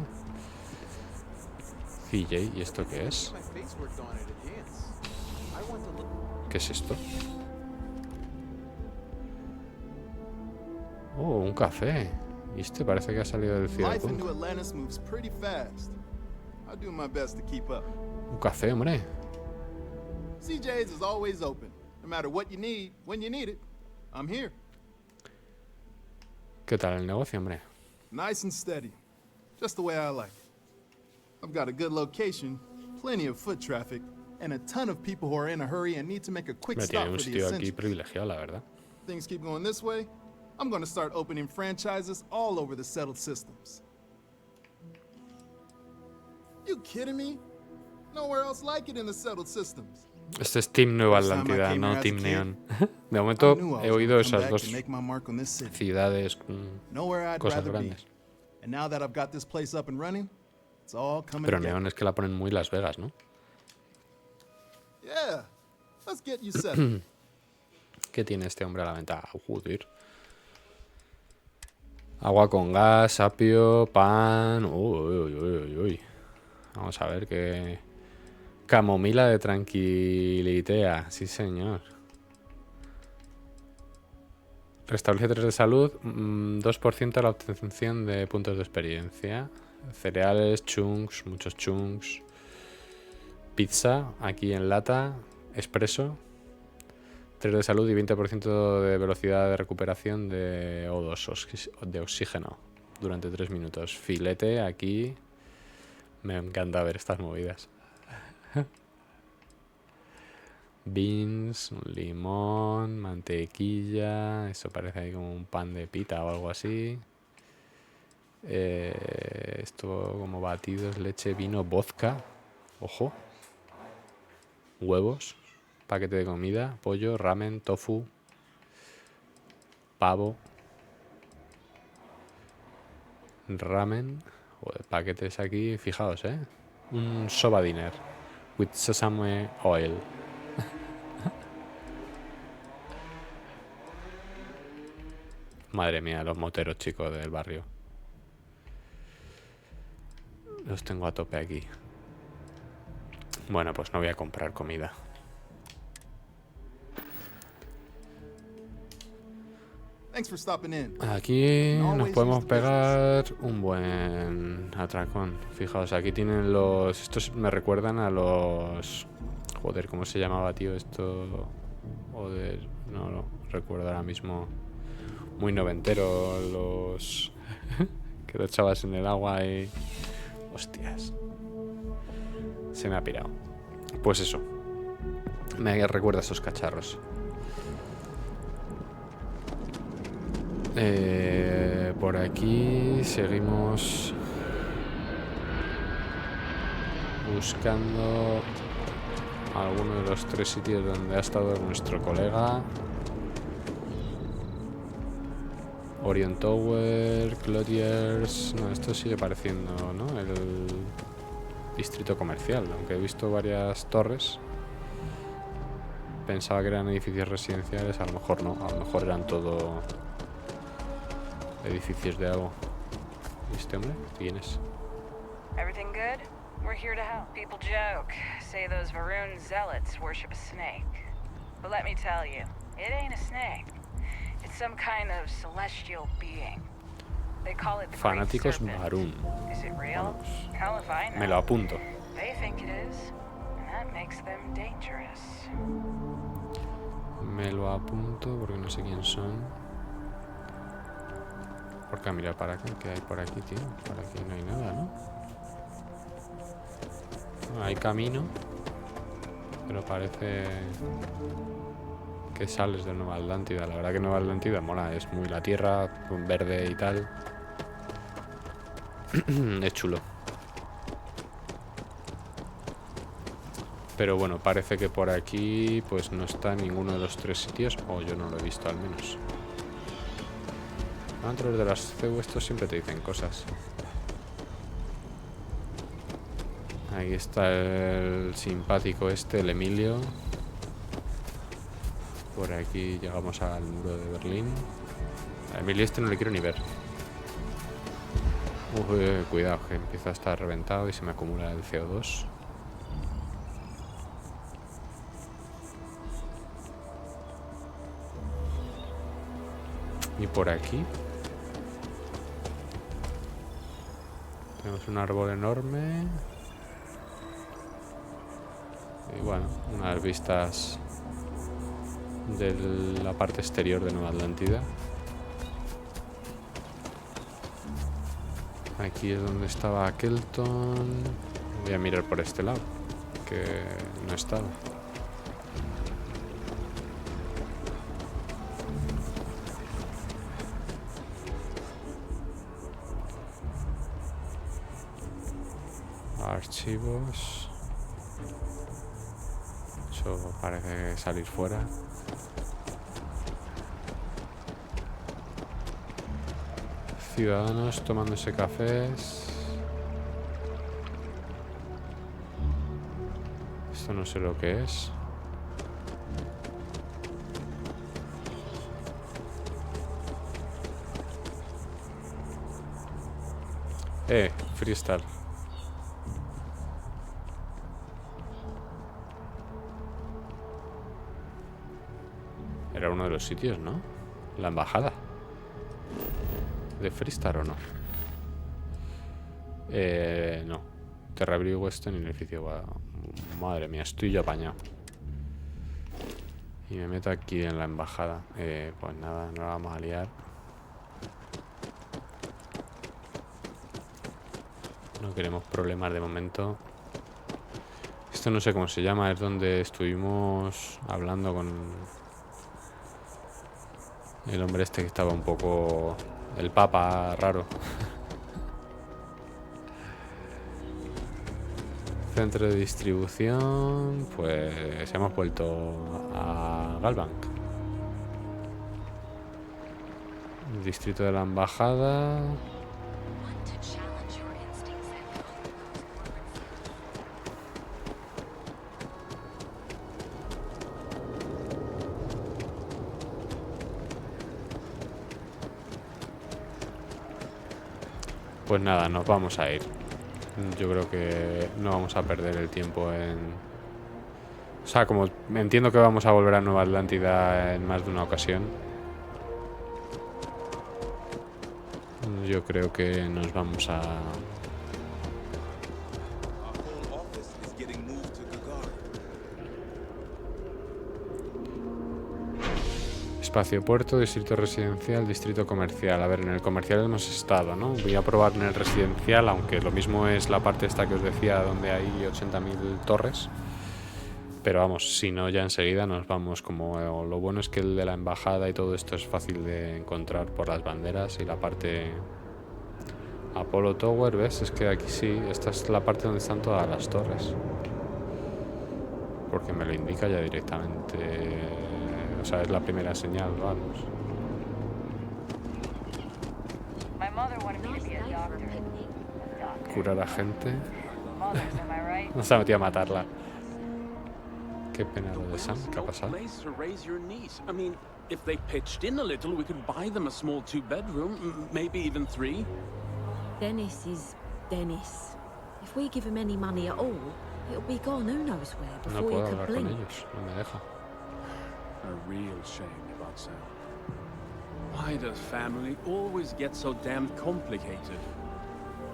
[SPEAKER 1] CJ, ¿y esto qué es? ¿Qué es esto? Oh, un café. Y este parece que ha salido del Cyberpunk. Un café, hombre.
[SPEAKER 11] CJ's is always open. No matter what you need, when you need it, I'm here.
[SPEAKER 1] ¿Qué tal el negocio, hombre?
[SPEAKER 11] Nice and steady. Just the way I like it. I've got a good location, plenty of foot traffic, and a ton of people who are in a hurry and need to make a quick
[SPEAKER 1] Me
[SPEAKER 11] stop
[SPEAKER 1] tiene un
[SPEAKER 11] for the
[SPEAKER 1] sitio aquí
[SPEAKER 11] essentials.
[SPEAKER 1] privilegiado, la verdad.
[SPEAKER 11] Things keep going this way, I'm going to start opening franchises all over the settled systems. You kidding me? Nowhere else like it in the settled systems.
[SPEAKER 1] Este es Team Nueva
[SPEAKER 11] First time I
[SPEAKER 1] Atlántida,
[SPEAKER 11] came here
[SPEAKER 1] no
[SPEAKER 11] as a
[SPEAKER 1] Team
[SPEAKER 11] kid,
[SPEAKER 1] Neon. De
[SPEAKER 11] I
[SPEAKER 1] momento
[SPEAKER 11] knew I
[SPEAKER 1] he
[SPEAKER 11] was
[SPEAKER 1] oído
[SPEAKER 11] gonna come
[SPEAKER 1] esas
[SPEAKER 11] back
[SPEAKER 1] dos
[SPEAKER 11] and make my mark on this city.
[SPEAKER 1] ciudades,
[SPEAKER 11] Nowhere I'd
[SPEAKER 1] cosas
[SPEAKER 11] rather be.
[SPEAKER 1] grandes.
[SPEAKER 11] And now that I've got this place up and running, it's all coming
[SPEAKER 1] Pero
[SPEAKER 11] together.
[SPEAKER 1] Neon es que la ponen muy Las Vegas, ¿no?
[SPEAKER 11] Yeah. Let's get you set.
[SPEAKER 1] ¿Qué tiene este hombre a la venta? Joder. Agua con gas, apio, pan. Uy, uy, uy, uy. Vamos a ver qué. Camomila de tranquilitea. Sí, señor. Restablece 3 de salud. 2% a la obtención de puntos de experiencia. Cereales, chunks, muchos chunks. Pizza, aquí en lata. Expreso. 3 de salud y 20% de velocidad de recuperación de O2, de oxígeno, durante 3 minutos. Filete aquí. Me encanta ver estas movidas. Beans, un limón, mantequilla. Eso parece ahí como un pan de pita o algo así. Esto como batidos, leche, vino, vodka. Ojo. Huevos. Paquete de comida, pollo, ramen, tofu, pavo, ramen, joder, paquetes aquí, fijaos, un soba dinner with sesame oil. Madre mía, los moteros chicos del barrio. Los tengo a tope aquí. Bueno, pues no voy a comprar comida.
[SPEAKER 11] Thanks for stopping in.
[SPEAKER 1] Aquí nos podemos pegar un buen atracón. Fijaos, aquí tienen los... Estos me recuerdan a los... Joder, ¿cómo se llamaba, tío? Esto... Joder, no recuerdo ahora mismo. Muy noventero, los... que lo echabas en el agua y... Hostias. Se me ha pirado. Pues eso. Me recuerda a esos cacharros. Por aquí seguimos buscando alguno de los 3 sitios donde ha estado nuestro colega. Orient Tower, Clothiers... No, esto sigue pareciendo, ¿no? El distrito comercial, aunque he visto varias torres. Pensaba que eran edificios residenciales, a lo mejor no, a lo mejor eran todo... edificios de algo. ¿Este hombre? ¿Quién es?
[SPEAKER 4] Everything good? We're here to help. People joke, say those Varun zealots worship a snake. But let me tell you, it ain't a snake. It's some kind of celestial being. They call it the Great
[SPEAKER 1] Fanáticos
[SPEAKER 4] Serpent.
[SPEAKER 1] Varun.
[SPEAKER 4] Is it real? Hell if I know.
[SPEAKER 1] Me lo apunto.
[SPEAKER 4] They think it is, and that makes them dangerous.
[SPEAKER 1] Me lo apunto porque no sé quién son. Porque mira para acá, ¿qué hay por aquí, tío? Por aquí no hay nada, ¿no? Bueno, hay camino, pero parece que sales de Nueva Atlántida. La verdad que Nueva Atlántida mola, es muy la tierra, verde y tal. Es chulo. Pero bueno, parece que por aquí pues no está en ninguno de los 3 sitios, o yo no lo he visto al menos. Dentro de las CEU estos siempre te dicen cosas. Ahí está el simpático este, el Emilio. Por aquí llegamos al muro de Berlín. A Emilio este no le quiero ni ver. Uy, cuidado, que empieza a estar reventado y se me acumula el CO2. Y por aquí tenemos un árbol enorme. Y bueno, unas vistas de la parte exterior de Nueva Atlántida. Aquí es donde estaba Kelton. Voy a mirar por este lado, que no estaba. Archivos. Eso parece salir fuera. Ciudadanos tomándose cafés. Esto no sé lo que es. Freestyle. Era uno de los sitios, ¿no? La embajada. ¿De Freestyle o no? No. Terrabril Western y el edificio. Madre mía, estoy yo apañado. Y me meto aquí en la embajada. Pues nada, no la vamos a liar. No queremos problemas de momento. Esto no sé cómo se llama. Es donde estuvimos hablando con el hombre este que estaba un poco... El papa raro. Centro de distribución. Pues hemos vuelto a Galbank. El distrito de la embajada. Pues nada, nos vamos a ir. Yo creo que no vamos a perder el tiempo en... O sea, como entiendo que vamos a volver a Nueva Atlántida en más de una ocasión, yo creo que nos vamos a... Espacio puerto, distrito residencial, distrito comercial. A ver, en el comercial hemos estado, ¿no? Voy a probar en el residencial, aunque lo mismo es la parte esta que os decía, donde hay 80.000 torres. Pero vamos, si no, ya enseguida nos vamos. Como lo bueno es que el de la embajada y todo esto es fácil de encontrar por las banderas. Y la parte Apollo Tower, ¿ves? Es que aquí sí, esta es la parte donde están todas las torres. Porque me lo indica ya directamente. O sea, es la primera señal, vamos. Curar a gente. No se ha metido a matarla. Qué pena lo de Sam. ¿Qué ha pasado?
[SPEAKER 12] If they pitched in a little, we could buy them a small 2-bedroom, maybe even 3.
[SPEAKER 13] Dennis is Dennis. If we give him any money at all, it'll be gone who knows where
[SPEAKER 1] No
[SPEAKER 13] before
[SPEAKER 1] puedo
[SPEAKER 13] he
[SPEAKER 1] hablar
[SPEAKER 13] could
[SPEAKER 1] con
[SPEAKER 13] blink.
[SPEAKER 1] ellos, no me deja.
[SPEAKER 12] A real shame about Sam. Why does family always get so damn complicated?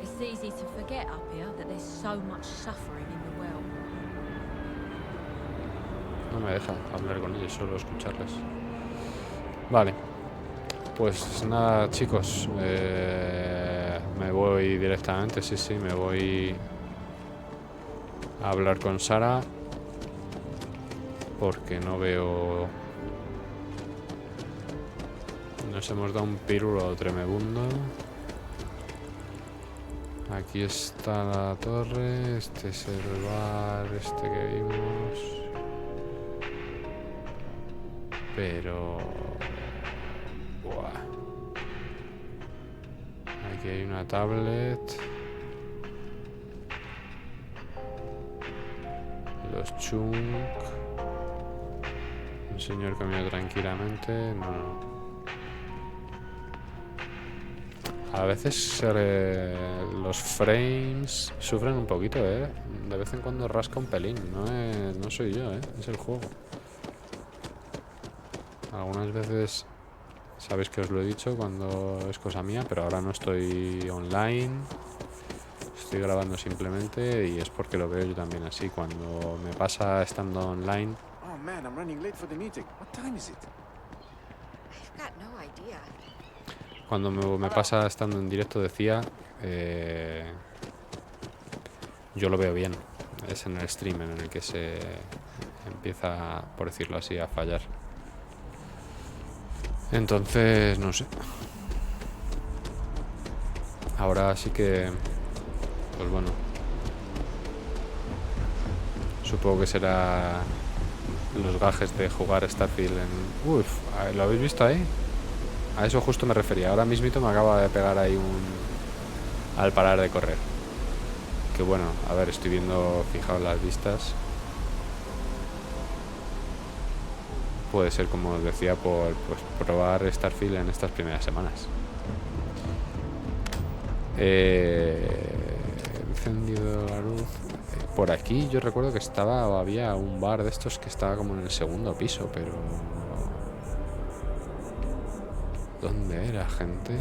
[SPEAKER 13] It's easy to forget up here that there's so much suffering in the world.
[SPEAKER 1] No me deja hablar con ellos, solo escucharles. Vale. Pues nada, chicos. Me voy directamente, sí, me voy a hablar con Sara. Porque no veo... Nos hemos dado un pirulo tremebundo. Aquí está la torre. Este es el bar, este que vimos. Pero... Buah. Aquí hay una tablet. Los chunk. Un señor camina tranquilamente. No. A veces los frames sufren un poquito, ¿eh? De vez en cuando rasca un pelín. No soy yo, ¿eh? Es el juego. Algunas veces sabéis que os lo he dicho cuando es cosa mía, pero ahora no estoy online. Estoy grabando simplemente y es porque lo veo yo también así. Cuando me pasa estando online...
[SPEAKER 2] Oh man, I'm running late for the meeting. What time is it?
[SPEAKER 7] I've got no idea.
[SPEAKER 1] Cuando me pasa estando en directo, decía, yo lo veo bien. Es en el stream en el que se empieza, por decirlo así, a fallar. Entonces, no sé. Ahora sí que, pues bueno, Supongo que será los gajes de jugar Starfield en... Uf, ¿lo habéis visto ahí? A eso justo me refería. Ahora mismito me acaba de pegar ahí al parar de correr. Que bueno, a ver, estoy viendo, fijaos las vistas. Puede ser, como os decía, por pues, probar Starfield en estas primeras semanas. He encendido la luz. Por aquí yo recuerdo que estaba, o había un bar de estos que estaba como en el segundo piso, pero... ¿Dónde era, gente?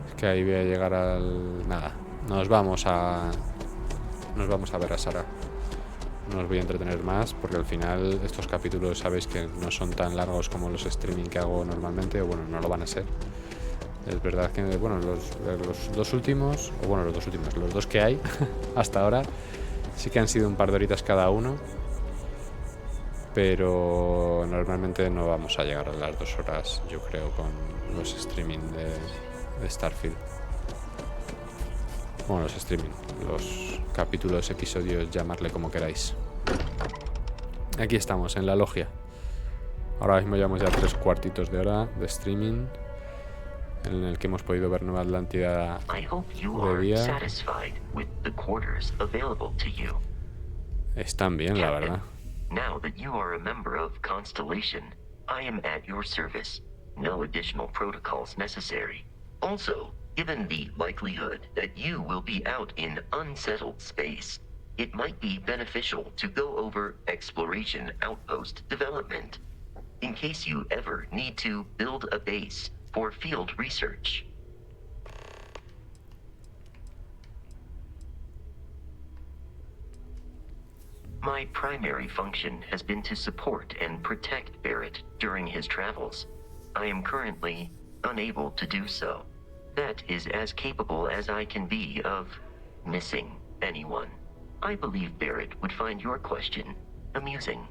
[SPEAKER 1] Es que ahí voy a llegar al... Nada, nos vamos a ver a Sara. No os voy a entretener más porque al final estos capítulos sabéis que no son tan largos como los streaming que hago normalmente, o bueno, no lo van a ser. Es verdad que, bueno, los dos últimos, o bueno, los dos que hay hasta ahora, sí que han sido un par de horitas cada uno, pero normalmente no vamos a llegar a las 2 horas, yo creo, con los streaming de Starfield. Bueno, los streaming, los capítulos, episodios, llamarle como queráis. Aquí estamos, en la logia. Ahora mismo llevamos ya 3 cuartitos de hora de streaming, en el que hemos podido ver Nueva Atlántida de día. Están bien, la verdad.
[SPEAKER 14] Now that you are a member of Constellation, I am at your service. No additional protocols necessary. Also, given the likelihood that you will be out in unsettled space, it might be beneficial to go over exploration outpost development, in case you ever need to build a base for field research. My primary function has been to support and protect Barrett during his travels. I am currently unable to do so. That is as capable as I can be of missing anyone. I believe Barrett would find your question amusing.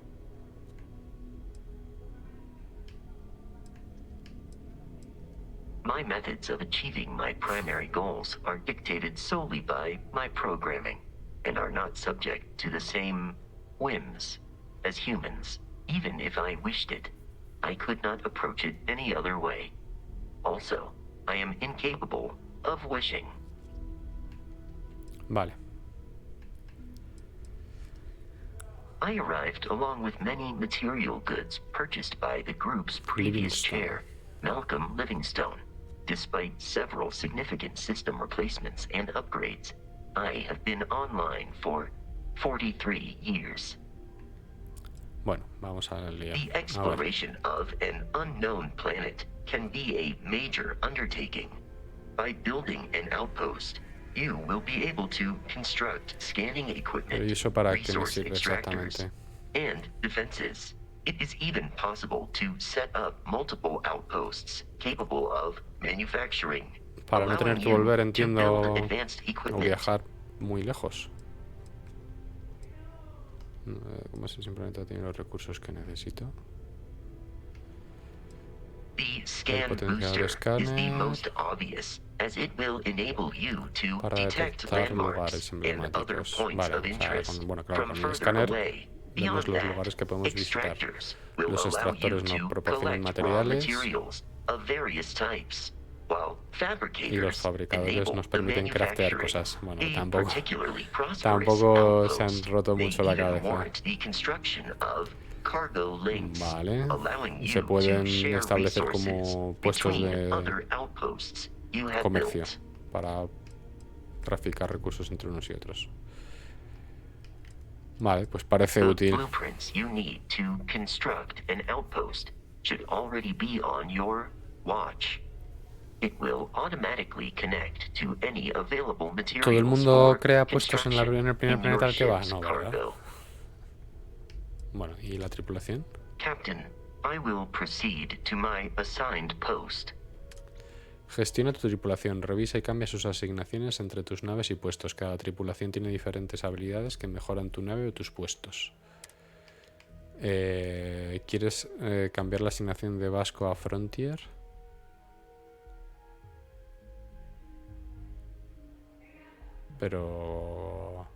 [SPEAKER 14] My methods of achieving my primary goals are dictated solely by my programming, and are not subject to the same whims as humans. Even if I wished it, I could not approach it any other way. Also, I am incapable of wishing.
[SPEAKER 1] Vale.
[SPEAKER 14] I arrived along with many material goods purchased by the group's previous chair, Malcolm Livingstone. Despite several significant system replacements and upgrades, I have been online for 43 years.
[SPEAKER 1] Bueno, vamos a leer.
[SPEAKER 14] The exploration of an unknown planet can be a major undertaking. By building an outpost, you will be able to construct scanning equipment, resource extractors, and defenses. It is even possible to set up multiple outposts capable of manufacturing.
[SPEAKER 1] Para no tener que volver, entiendo, o viajar muy lejos. Como si simplemente tiene los recursos que necesito.
[SPEAKER 14] The scan booster is the most obvious, as it will enable you to detect landmarks and other points of interest from further away. Beyond that, extractors will allow you to collect raw materials of various types, while
[SPEAKER 1] y los
[SPEAKER 14] fabricators
[SPEAKER 1] fabricadores nos permiten craftear cosas. Bueno,
[SPEAKER 14] a
[SPEAKER 1] tampoco
[SPEAKER 14] particularly prosperous
[SPEAKER 1] se han
[SPEAKER 14] outpost
[SPEAKER 1] roto
[SPEAKER 14] may
[SPEAKER 1] mucho la
[SPEAKER 14] even
[SPEAKER 1] cabeza.
[SPEAKER 14] warrant the construction of cargo links,
[SPEAKER 1] Vale,
[SPEAKER 14] allowing
[SPEAKER 1] y
[SPEAKER 14] you
[SPEAKER 1] se pueden
[SPEAKER 14] to share
[SPEAKER 1] establecer
[SPEAKER 14] resources
[SPEAKER 1] como puestos
[SPEAKER 14] between
[SPEAKER 1] de
[SPEAKER 14] other outposts you have
[SPEAKER 1] comercio
[SPEAKER 14] built.
[SPEAKER 1] para traficar recursos entre unos y otros. Vale, pues parece
[SPEAKER 14] The
[SPEAKER 1] útil.
[SPEAKER 14] blueprints you need to construct an outpost should already be on your watch. It will automatically connect to any available materials
[SPEAKER 1] ¿Todo el mundo
[SPEAKER 14] for
[SPEAKER 1] crea puestos en el
[SPEAKER 14] construction
[SPEAKER 1] primer
[SPEAKER 14] in
[SPEAKER 1] planeta
[SPEAKER 14] your
[SPEAKER 1] al que va?
[SPEAKER 14] ship's
[SPEAKER 1] No, ¿verdad?
[SPEAKER 14] cargo.
[SPEAKER 1] Bueno, ¿y la tripulación?
[SPEAKER 14] Captain, I will proceed to my assigned post.
[SPEAKER 1] Gestiona tu tripulación, revisa y cambia sus asignaciones entre tus naves y puestos. Cada tripulación tiene diferentes habilidades que mejoran tu nave o tus puestos. ¿Quieres cambiar la asignación de Vasco a Frontier? pero...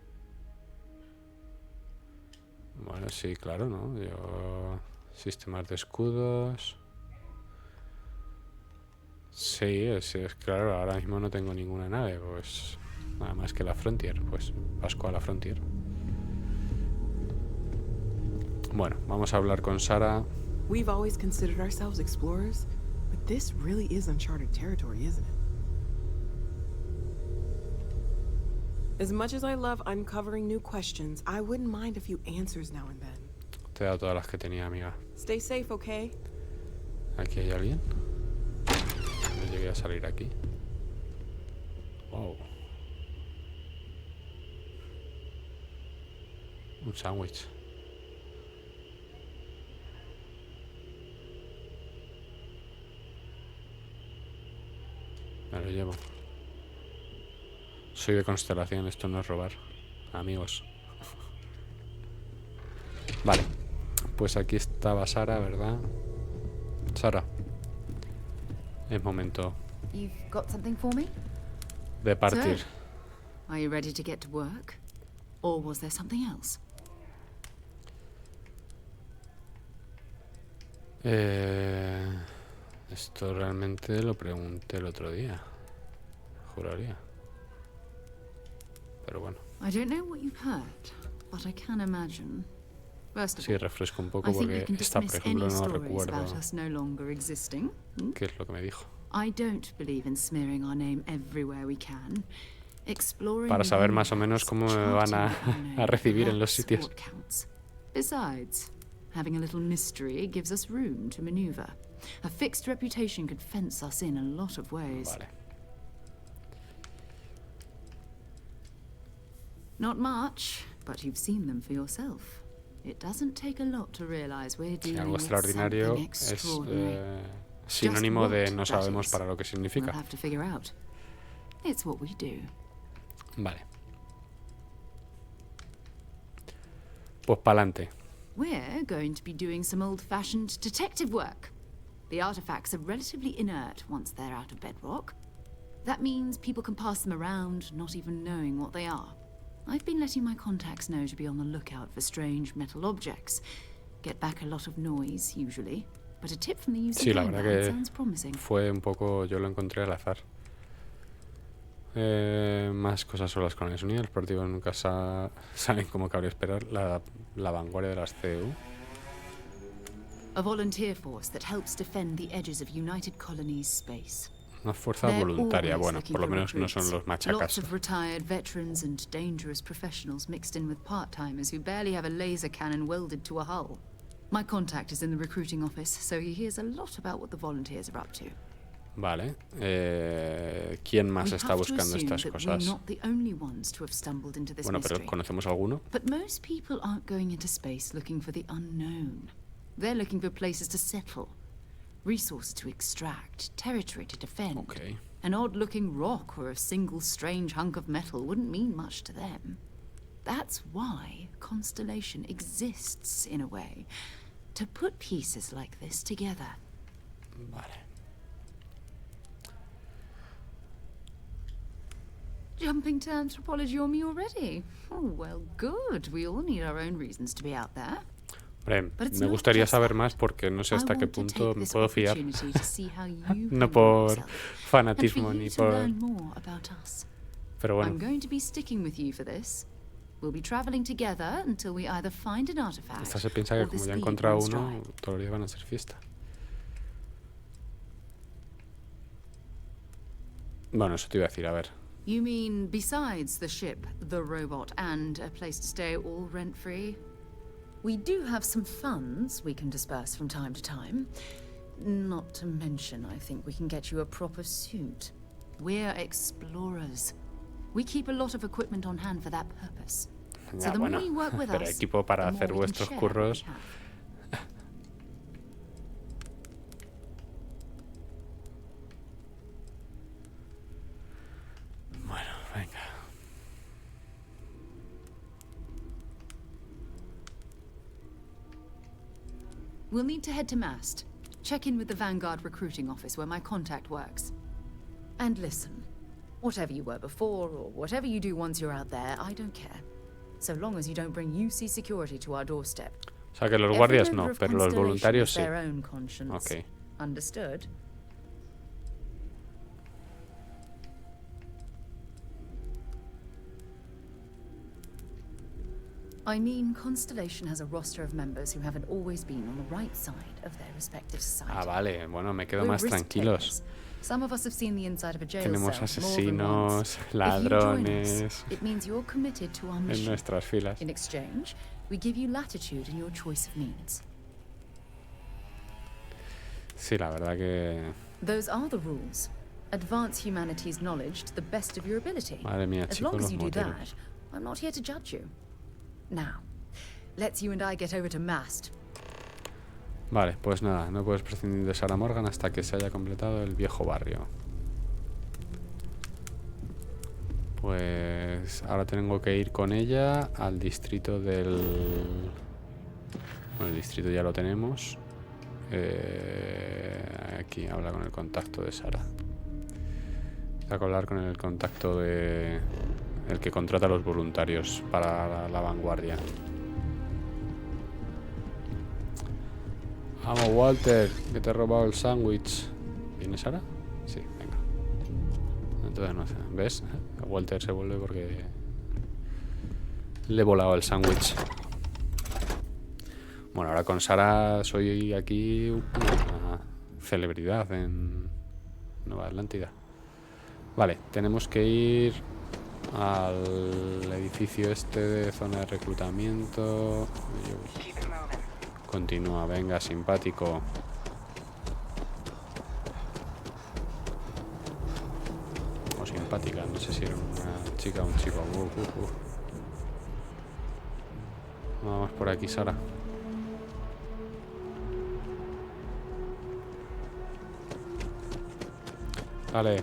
[SPEAKER 1] Bueno, sí, claro, ¿no? Yo... Sistemas de escudos... Sí, es claro, ahora mismo no tengo ninguna nave, pues... Nada más que la Frontier, pues vasco a la Frontier. Bueno, vamos a hablar con Sara.
[SPEAKER 15] We've always considered ourselves explorers, but this really is uncharted territory, isn't it? As much as I love uncovering new questions, I wouldn't mind a few answers now and then.
[SPEAKER 1] Te he dado todas las que tenía, amiga.
[SPEAKER 15] Stay safe, okay?
[SPEAKER 1] ¿Aquí hay alguien? No llegué a salir aquí. Wow. Un sándwich. Me lo llevo. Soy de constelación, esto no es robar, amigos. Vale, pues aquí estaba Sara, ¿verdad? Sara, es momento
[SPEAKER 16] You've got something for me?
[SPEAKER 1] de partir.
[SPEAKER 16] So, are you ready to get to work? Or was there something else?
[SPEAKER 1] Esto realmente lo pregunté el otro día, juraría. Pero bueno.
[SPEAKER 16] I don't know what you've heard, but I can imagine. First of
[SPEAKER 1] Sí,
[SPEAKER 16] all,
[SPEAKER 1] refresco un poco
[SPEAKER 16] I think
[SPEAKER 1] porque
[SPEAKER 16] we can
[SPEAKER 1] esta, por
[SPEAKER 16] dismiss
[SPEAKER 1] ejemplo,
[SPEAKER 16] any
[SPEAKER 1] no
[SPEAKER 16] stories
[SPEAKER 1] recuerdo
[SPEAKER 16] about us no longer existing.
[SPEAKER 1] qué es lo que me dijo.
[SPEAKER 16] I don't believe in smearing our name everywhere we can. Exploring
[SPEAKER 1] Para
[SPEAKER 16] the
[SPEAKER 1] saber más o menos
[SPEAKER 16] universe,
[SPEAKER 1] cómo me van a
[SPEAKER 16] charting the unknown,
[SPEAKER 1] recibir en los
[SPEAKER 16] that's
[SPEAKER 1] sitios.
[SPEAKER 16] what counts. Besides, having a little mystery gives us room to maneuver. A fixed reputation could fence us in a lot of ways.
[SPEAKER 1] Vale.
[SPEAKER 16] Not much, but you've seen them for yourself. It doesn't take a lot to realize we're
[SPEAKER 1] Si
[SPEAKER 16] dealing
[SPEAKER 1] algo
[SPEAKER 16] with
[SPEAKER 1] extraordinario
[SPEAKER 16] something
[SPEAKER 1] es
[SPEAKER 16] extraordinary.
[SPEAKER 1] sinónimo de
[SPEAKER 16] Just
[SPEAKER 1] no
[SPEAKER 16] what
[SPEAKER 1] sabemos
[SPEAKER 16] that
[SPEAKER 1] para lo que
[SPEAKER 16] is,
[SPEAKER 1] significa.
[SPEAKER 16] we'll have to figure out. It's what we do.
[SPEAKER 1] Vale. Pues pa'lante.
[SPEAKER 16] We're going to be doing some old-fashioned detective work. The artifacts are relatively inert once they're out of bedrock. That means people can pass them around, not even knowing what they are. I've been letting my contacts know to be on the lookout for strange metal objects. Get back a lot of noise, usually. But a tip from the user
[SPEAKER 1] Sí, la verdad
[SPEAKER 16] sounds promising.
[SPEAKER 1] que fue un poco... Yo lo encontré al azar. Más cosas solas con el sonido. Los partidos nunca saben cómo cabría esperar. La vanguardia de las CEU.
[SPEAKER 16] A volunteer force that helps defend the edges of United Colonies space.
[SPEAKER 1] Una fuerza voluntaria. Bueno, por lo menos no son los machacas.
[SPEAKER 16] Lots of retired veterans and dangerous professionals mixed in with part-timers who barely have a laser cannon welded to a hull. My contact is in the recruiting office, so he hears a lot about what the volunteers are up to.
[SPEAKER 1] Vale. ¿Quién más está buscando estas cosas? Bueno, pero ¿conocemos alguno?
[SPEAKER 16] But most people aren't going into space looking for the unknown. They're looking for places to settle, resources to extract, territory to defend.
[SPEAKER 1] Okay.
[SPEAKER 16] An odd-looking rock or a single strange hunk of metal wouldn't mean much to them. That's why Constellation exists, in a way, to put pieces like this together.
[SPEAKER 1] Vale.
[SPEAKER 16] Jumping to anthropology on me already? Oh, well, good. We all need our own reasons to be out there.
[SPEAKER 1] Hombre, me gustaría saber más porque no sé hasta qué punto me puedo fiar. No por fanatismo ni por... Pero bueno. Esta se piensa que como ya he encontrado uno, todos los días van a ser fiesta. Bueno, eso te iba a decir, a ver.
[SPEAKER 16] You mean besides the ship, the robot, and a place to stay all rent-free? We do have some funds we can disperse from time to time. Not to mention, I think we can get you a proper suit. We're explorers. We keep a lot of equipment on hand for that purpose.
[SPEAKER 1] Ya, bueno, pero equipo para hacer vuestros curros. Bueno, venga.
[SPEAKER 16] We'll need to head to Mast. Check in with the Vanguard recruiting office where my contact works. And listen, Whatever you were before, or whatever you do once you're out there, I don't care. So long as you don't bring UC security to our doorstep.
[SPEAKER 1] O sea que los guardias no, pero los voluntarios sí. Ok.
[SPEAKER 16] Understood? I mean, Constellation has a roster of members who haven't always been on the right side of their respective society.
[SPEAKER 1] Ah, vale. Bueno, me quedo más tranquilos.
[SPEAKER 16] Some of us have seen the inside of a jail
[SPEAKER 1] Tenemos
[SPEAKER 16] cell
[SPEAKER 1] asesinos, ladrones
[SPEAKER 16] it means you're committed to our
[SPEAKER 1] en
[SPEAKER 16] mission.
[SPEAKER 1] nuestras filas.
[SPEAKER 16] In exchange, we give you latitude in your choice of means.
[SPEAKER 1] Sí, la verdad que...
[SPEAKER 16] Those are the rules. Advance humanity's knowledge to the best of your ability.
[SPEAKER 1] Madre mía,
[SPEAKER 16] as
[SPEAKER 1] chicos,
[SPEAKER 16] long as
[SPEAKER 1] los
[SPEAKER 16] you do
[SPEAKER 1] moteros.
[SPEAKER 16] that, I'm not here to judge you. Now, let's you and I get over to Mast.
[SPEAKER 1] Vale, pues nada, no puedes prescindir de Sarah Morgan hasta que se haya completado el viejo barrio. Pues ahora tengo que ir con ella al distrito del... Bueno, el distrito ya lo tenemos. Aquí habla con el contacto de Sarah. Tengo que hablar con el contacto de... El que contrata a los voluntarios para la vanguardia. Vamos, Walter, que te he robado el sándwich. ¿Viene Sara? Sí, venga. Entonces no sé, ¿ves? Walter se vuelve porque le he volado el sándwich. Bueno, ahora con Sara soy aquí una celebridad en Nueva Atlántida. Vale, tenemos que ir al edificio este de zona de reclutamiento. Continúa, venga, simpático. O simpática, no sé si era una chica o un chico. Vamos por aquí, Sara. Vale.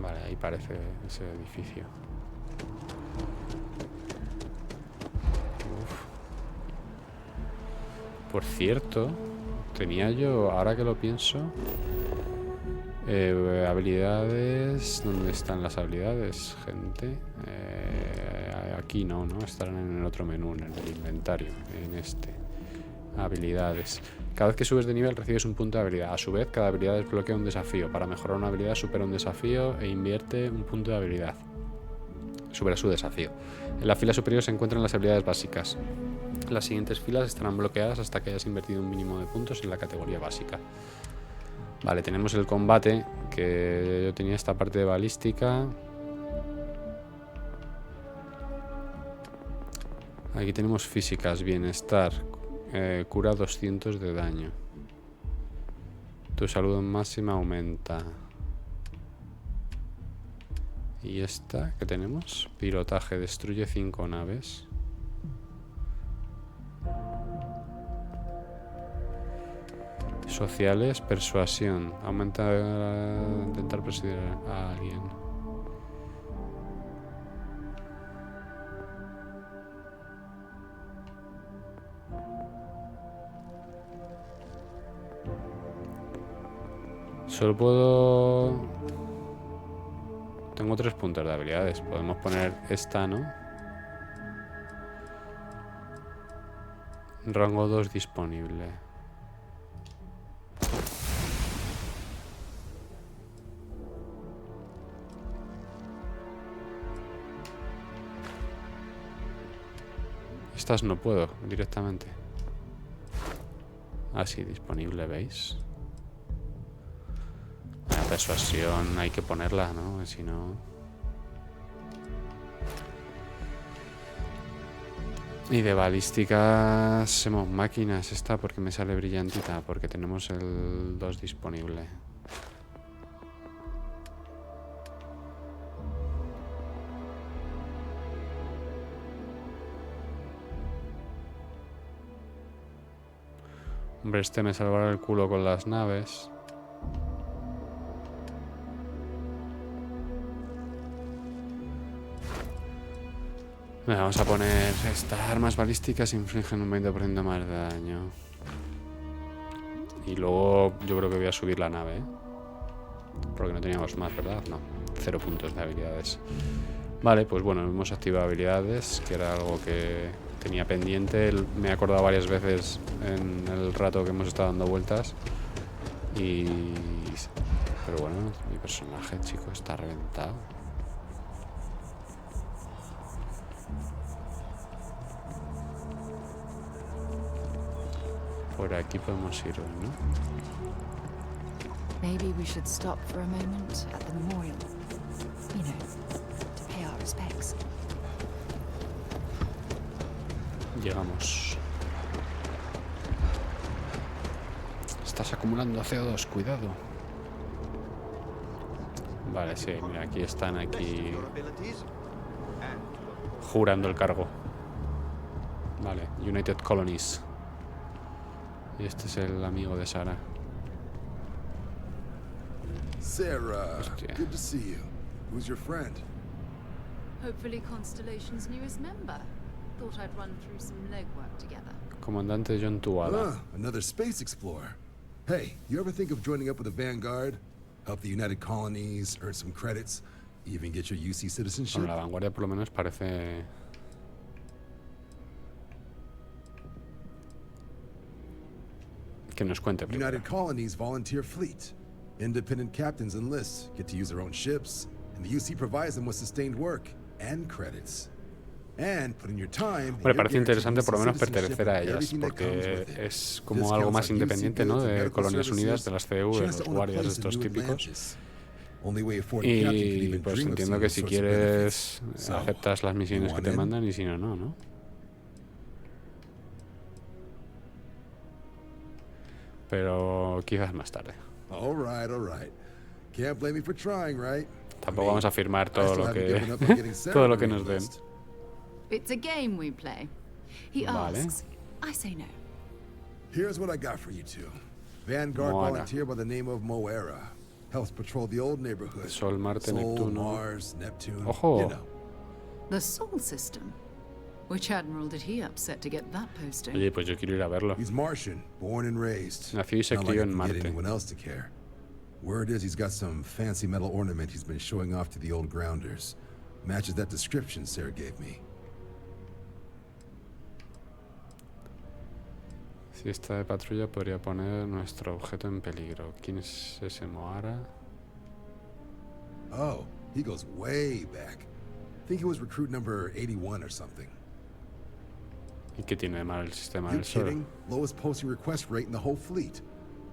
[SPEAKER 1] Vale, ahí parece ese edificio. Uf. Por cierto, tenía yo, ahora que lo pienso, habilidades. ¿Dónde están las habilidades, gente? Aquí no, estarán en el otro menú, en el inventario, en este. Habilidades. Cada vez que subes de nivel recibes un punto de habilidad. A su vez, cada habilidad desbloquea un desafío. Para mejorar una habilidad, supera un desafío e invierte un punto de habilidad. Supera su desafío. En la fila superior se encuentran las habilidades básicas. Las siguientes filas estarán bloqueadas hasta que hayas invertido un mínimo de puntos en la categoría básica. Vale, tenemos el combate, que yo tenía esta parte de balística. Aquí tenemos físicas, bienestar. Cura 200 de daño. Tu salud máxima aumenta. Y esta que tenemos, pilotaje, destruye 5 naves. Sociales, persuasión, aumenta intentar persuadir a alguien. Solo puedo... Tengo 3 puntos de habilidades. Podemos poner esta, ¿no? Rango 2 disponible. Estas no puedo directamente. Así, disponible, ¿veis? La persuasión hay que ponerla, ¿no? Si no... Y de balística somos máquinas esta porque me sale brillantita, porque tenemos el 2 disponible. Hombre, este me salvará el culo con las naves. Vamos a poner estas armas balísticas infligen un 20% más de daño. Y luego yo creo que voy a subir la nave, ¿eh? Porque no teníamos más, ¿verdad? No, 0 puntos de habilidades. Vale, pues bueno, hemos activado habilidades, que era algo que tenía pendiente. Me he acordado varias veces en el rato que hemos estado dando vueltas. Pero bueno, mi personaje, chico, está reventado. Por aquí podemos ir, ¿no?
[SPEAKER 16] Maybe we should stop for a moment at the memorial. You know, to pay our respects.
[SPEAKER 1] Llegamos. Estás acumulando CO2, cuidado. Vale, sí, mira, aquí están jurando el cargo. Vale, United Colonies. Y este es el amigo de Sara.
[SPEAKER 17] Sarah, good to see you. Who's your friend?
[SPEAKER 16] Hopefully Constellation's newest member. Thought I'd run through some legwork together.
[SPEAKER 1] Comandante John Tuala.
[SPEAKER 17] Another space explorer. Hey, you ever think of joining up with the Vanguard? Help the United Colonies, earn some credits, even get your UC citizenship?
[SPEAKER 1] Bueno, la vanguardia por lo menos parece... Que nos cuente primero.
[SPEAKER 17] United Colonies volunteer fleet. Independent captains enlist, get to use their own ships, and the UC provides them with sustained work and credits. And put in your time.
[SPEAKER 1] Me parece interesante por lo menos pertenecer a ellas, porque es como algo más independiente, ¿no? De Colonias Unidas, de las CEU, de los guardias estos típicos. Y pues entiendo que si quieres aceptas las misiones que te mandan y si no, no, ¿no? Pero quizás más tarde.
[SPEAKER 17] All right. Can't blame me for trying, right?
[SPEAKER 1] Tampoco vamos a firmar todo lo que todo lo que nos den.
[SPEAKER 16] It's a game we play. He asks, I say no.
[SPEAKER 17] Here's what I got for you two. Vanguard volunteer by the name of Moera. Helps patrol the old neighborhood.
[SPEAKER 1] Sol, Marte, Neptuno.
[SPEAKER 17] Mars, Neptune.
[SPEAKER 1] Ojo.
[SPEAKER 17] You know.
[SPEAKER 16] The Sol system. Which admiral did he upset to get that posting?
[SPEAKER 1] Oye, pues yo quiero ir a verlo.
[SPEAKER 17] He's Martian, born and raised.
[SPEAKER 1] Nació y se crió en Marte.
[SPEAKER 17] Anyone else to care. Word is he's got some fancy metal ornament he's been showing off to the old grounders. Matches that description Sarah gave me.
[SPEAKER 1] Si está de patrulla podría poner nuestro objeto en peligro. ¿Quién es ese Moara?
[SPEAKER 17] Oh, he goes way back. I think he was recruit number 81 or something.
[SPEAKER 1] ¿Y qué tiene de mal el sistema
[SPEAKER 17] You
[SPEAKER 1] del Sol?
[SPEAKER 17] kidding? Lowest posting request rate in the whole fleet.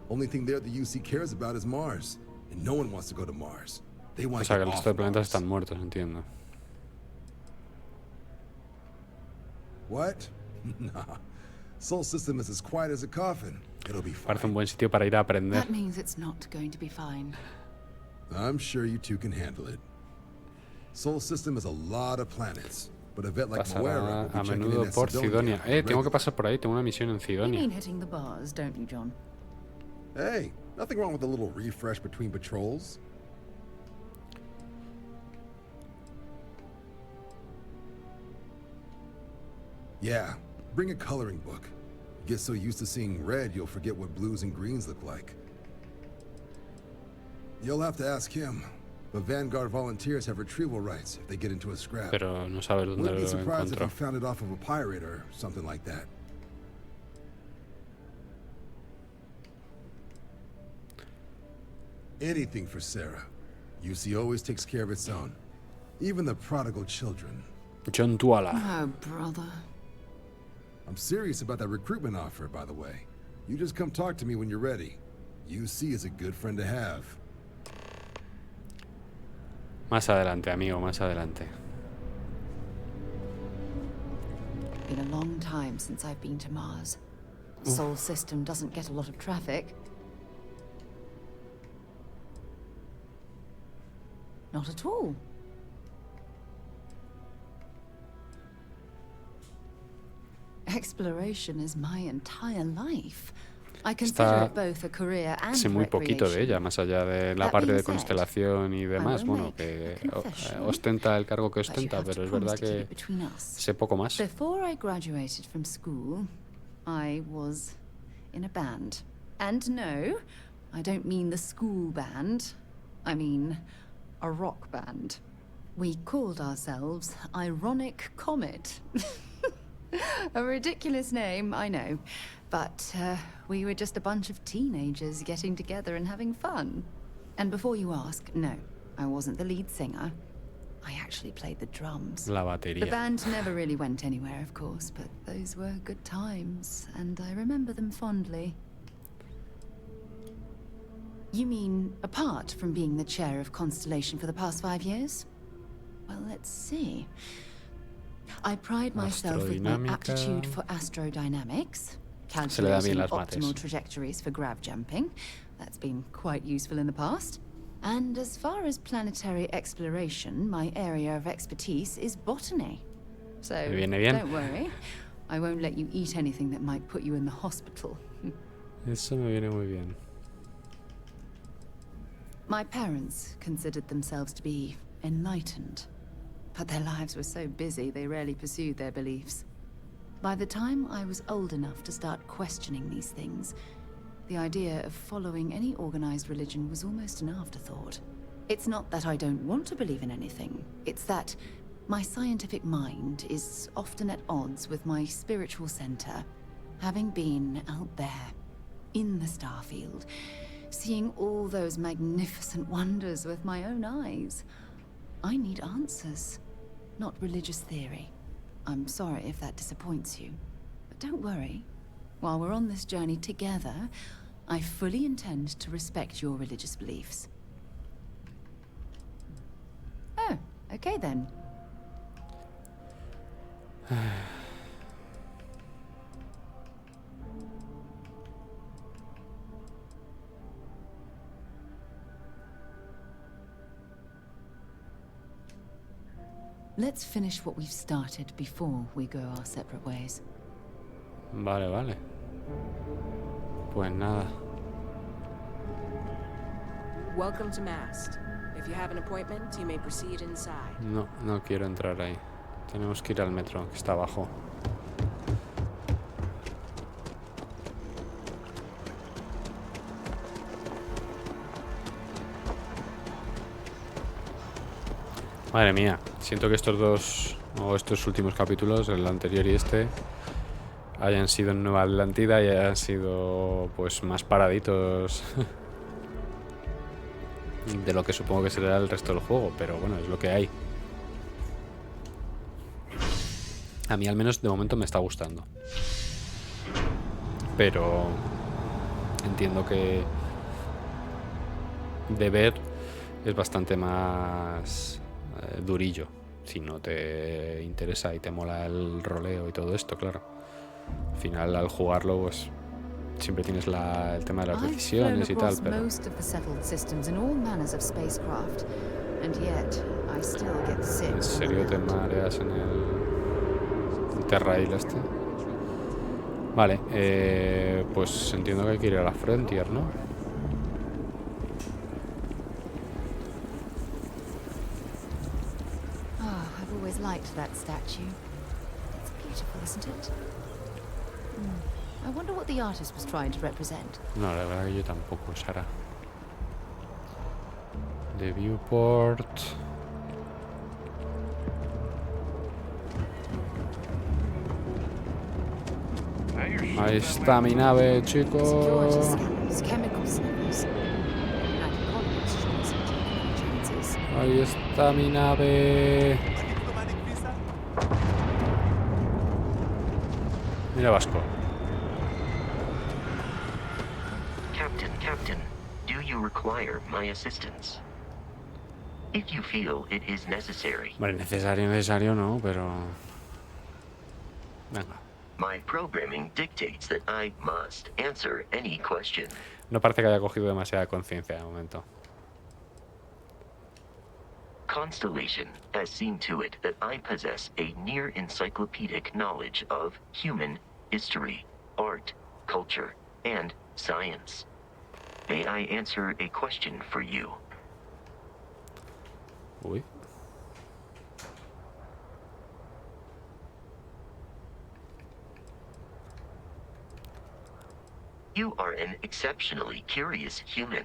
[SPEAKER 17] Only thing there the UC cares about is Mars. And no one wants to go to Mars. They want
[SPEAKER 1] O sea,
[SPEAKER 17] to
[SPEAKER 1] que el
[SPEAKER 17] get
[SPEAKER 1] resto de
[SPEAKER 17] off
[SPEAKER 1] planetas
[SPEAKER 17] Mars.
[SPEAKER 1] están muertos, entiendo.
[SPEAKER 17] What? Nah. Sol system is as quiet as a coffin. It'll be fine.
[SPEAKER 1] Parece un buen sitio para ir a aprender.
[SPEAKER 16] That means it's not going to be fine.
[SPEAKER 17] I'm sure you two can handle it. Sol system has a lot of planets, but a vet like Moera will
[SPEAKER 1] Pasará a
[SPEAKER 17] be checking in
[SPEAKER 1] menudo
[SPEAKER 17] at
[SPEAKER 1] por
[SPEAKER 17] Sidonia
[SPEAKER 1] Sidonia. Tengo que
[SPEAKER 17] regularly.
[SPEAKER 1] pasar por ahí, tengo una misión en
[SPEAKER 16] You
[SPEAKER 1] Sidonia.
[SPEAKER 16] mean hitting the bars, don't you, John?
[SPEAKER 17] Hey, nothing wrong with a little refresh between patrols. Yeah, bring a coloring book. Get so used to seeing red, you'll forget what blues and greens look like. You'll have to ask him, but Vanguard volunteers have retrieval rights if they get into a scrap.
[SPEAKER 1] Pero no sabes dónde
[SPEAKER 17] Wouldn't be
[SPEAKER 1] lo
[SPEAKER 17] surprised if
[SPEAKER 1] encontró.
[SPEAKER 17] he found it off of a pirate or something like that. Anything for Sarah. UC always takes care of its own. Even the prodigal children.
[SPEAKER 1] John Tuala.
[SPEAKER 16] Oh, brother.
[SPEAKER 17] I'm serious about that recruitment offer, by the way. You just come talk to me when you're ready. UC is a good friend to have.
[SPEAKER 1] Más adelante, amigo, más adelante.
[SPEAKER 16] Been a long time since I've been to Mars. The Sol system doesn't get a lot of traffic. Not at all. Exploration is my entire life. I consider it both a career and
[SPEAKER 1] Sé muy poquito de
[SPEAKER 16] recreation.
[SPEAKER 1] ella, más allá de la
[SPEAKER 16] That
[SPEAKER 1] parte
[SPEAKER 16] being
[SPEAKER 1] de
[SPEAKER 16] said,
[SPEAKER 1] constelación y demás.
[SPEAKER 16] will
[SPEAKER 1] Bueno,
[SPEAKER 16] make
[SPEAKER 1] que
[SPEAKER 16] a confession,
[SPEAKER 1] ostenta el cargo que
[SPEAKER 16] but you
[SPEAKER 1] ostenta,
[SPEAKER 16] have to
[SPEAKER 1] pero es
[SPEAKER 16] promise
[SPEAKER 1] verdad
[SPEAKER 16] to keep
[SPEAKER 1] que
[SPEAKER 16] it between us.
[SPEAKER 1] sé poco más.
[SPEAKER 16] Before I graduated from school, I was in a band. And no, I don't mean the school band. I mean a rock band. We called ourselves Ironic Comet. A ridiculous name, I know. But we were just a bunch of teenagers getting together and having fun. And before you ask, no, I wasn't the lead singer. I actually played the drums.
[SPEAKER 1] La batería.
[SPEAKER 16] The band never really went anywhere, of course, but those were good times, and I remember them fondly. You mean apart from being the chair of Constellation for the past 5 years? Well, let's see. I pride myself with my aptitude for astrodynamics, calculating optimal trajectories for grav jumping. That's been quite useful in the past. And as far as planetary exploration, my area of expertise is botany. So don't worry, I won't let you eat anything that might put you in the hospital.
[SPEAKER 1] Eso me viene muy bien.
[SPEAKER 16] My parents considered themselves to be enlightened, but their lives were so busy they rarely pursued their beliefs. By the time I was old enough to start questioning these things, the idea of following any organized religion was almost an afterthought. It's not that I don't want to believe in anything, it's that my scientific mind is often at odds with my spiritual center. Having been out there, in the Starfield, seeing all those magnificent wonders with my own eyes, I need answers, not religious theory. I'm sorry if that disappoints you, but don't worry. While we're on this journey together, I fully intend to respect your religious beliefs. Oh, okay then. Let's finish what we've started before we go our separate ways.
[SPEAKER 1] Vale, vale. Pues nada.
[SPEAKER 15] Welcome to Mast. If you have an appointment, you may proceed inside.
[SPEAKER 1] No, no quiero entrar ahí. Tenemos que ir al metro, que está abajo. Madre mía, siento que estos dos, o estos últimos capítulos, el anterior y este, hayan sido en Nueva Atlántida y hayan sido pues más paraditos de lo que supongo que será el resto del juego, pero bueno, es lo que hay. A mí al menos de momento me está gustando, pero entiendo que de ver es bastante más durillo, si no te interesa y te mola el roleo y todo esto, claro. Al final, al jugarlo, pues siempre tienes el tema de las decisiones y tal, pero... ¿En serio te mareas en el Terrail este? Vale, pues entiendo que hay que ir a la Frontier, ¿no?
[SPEAKER 16] Liked that statue. It's beautiful, isn't it? I wonder what the artist was trying to represent.
[SPEAKER 1] No, la verdad que yo tampoco, Sara. The viewport. Ahí está mi nave, chicos. Ahí está mi nave. Mira Vasco.
[SPEAKER 14] Captain, do you require my assistance? If you feel it is necessary.
[SPEAKER 1] Vale, necesario no, pero... Venga.
[SPEAKER 14] My programming dictates that I must answer any question.
[SPEAKER 1] No parece que haya cogido demasiada conciencia de momento.
[SPEAKER 14] Constellation has seen to it that I possess a near encyclopedic knowledge of human history, art, culture, and science. May I answer a question for you?
[SPEAKER 1] Uy.
[SPEAKER 14] You are an exceptionally curious human.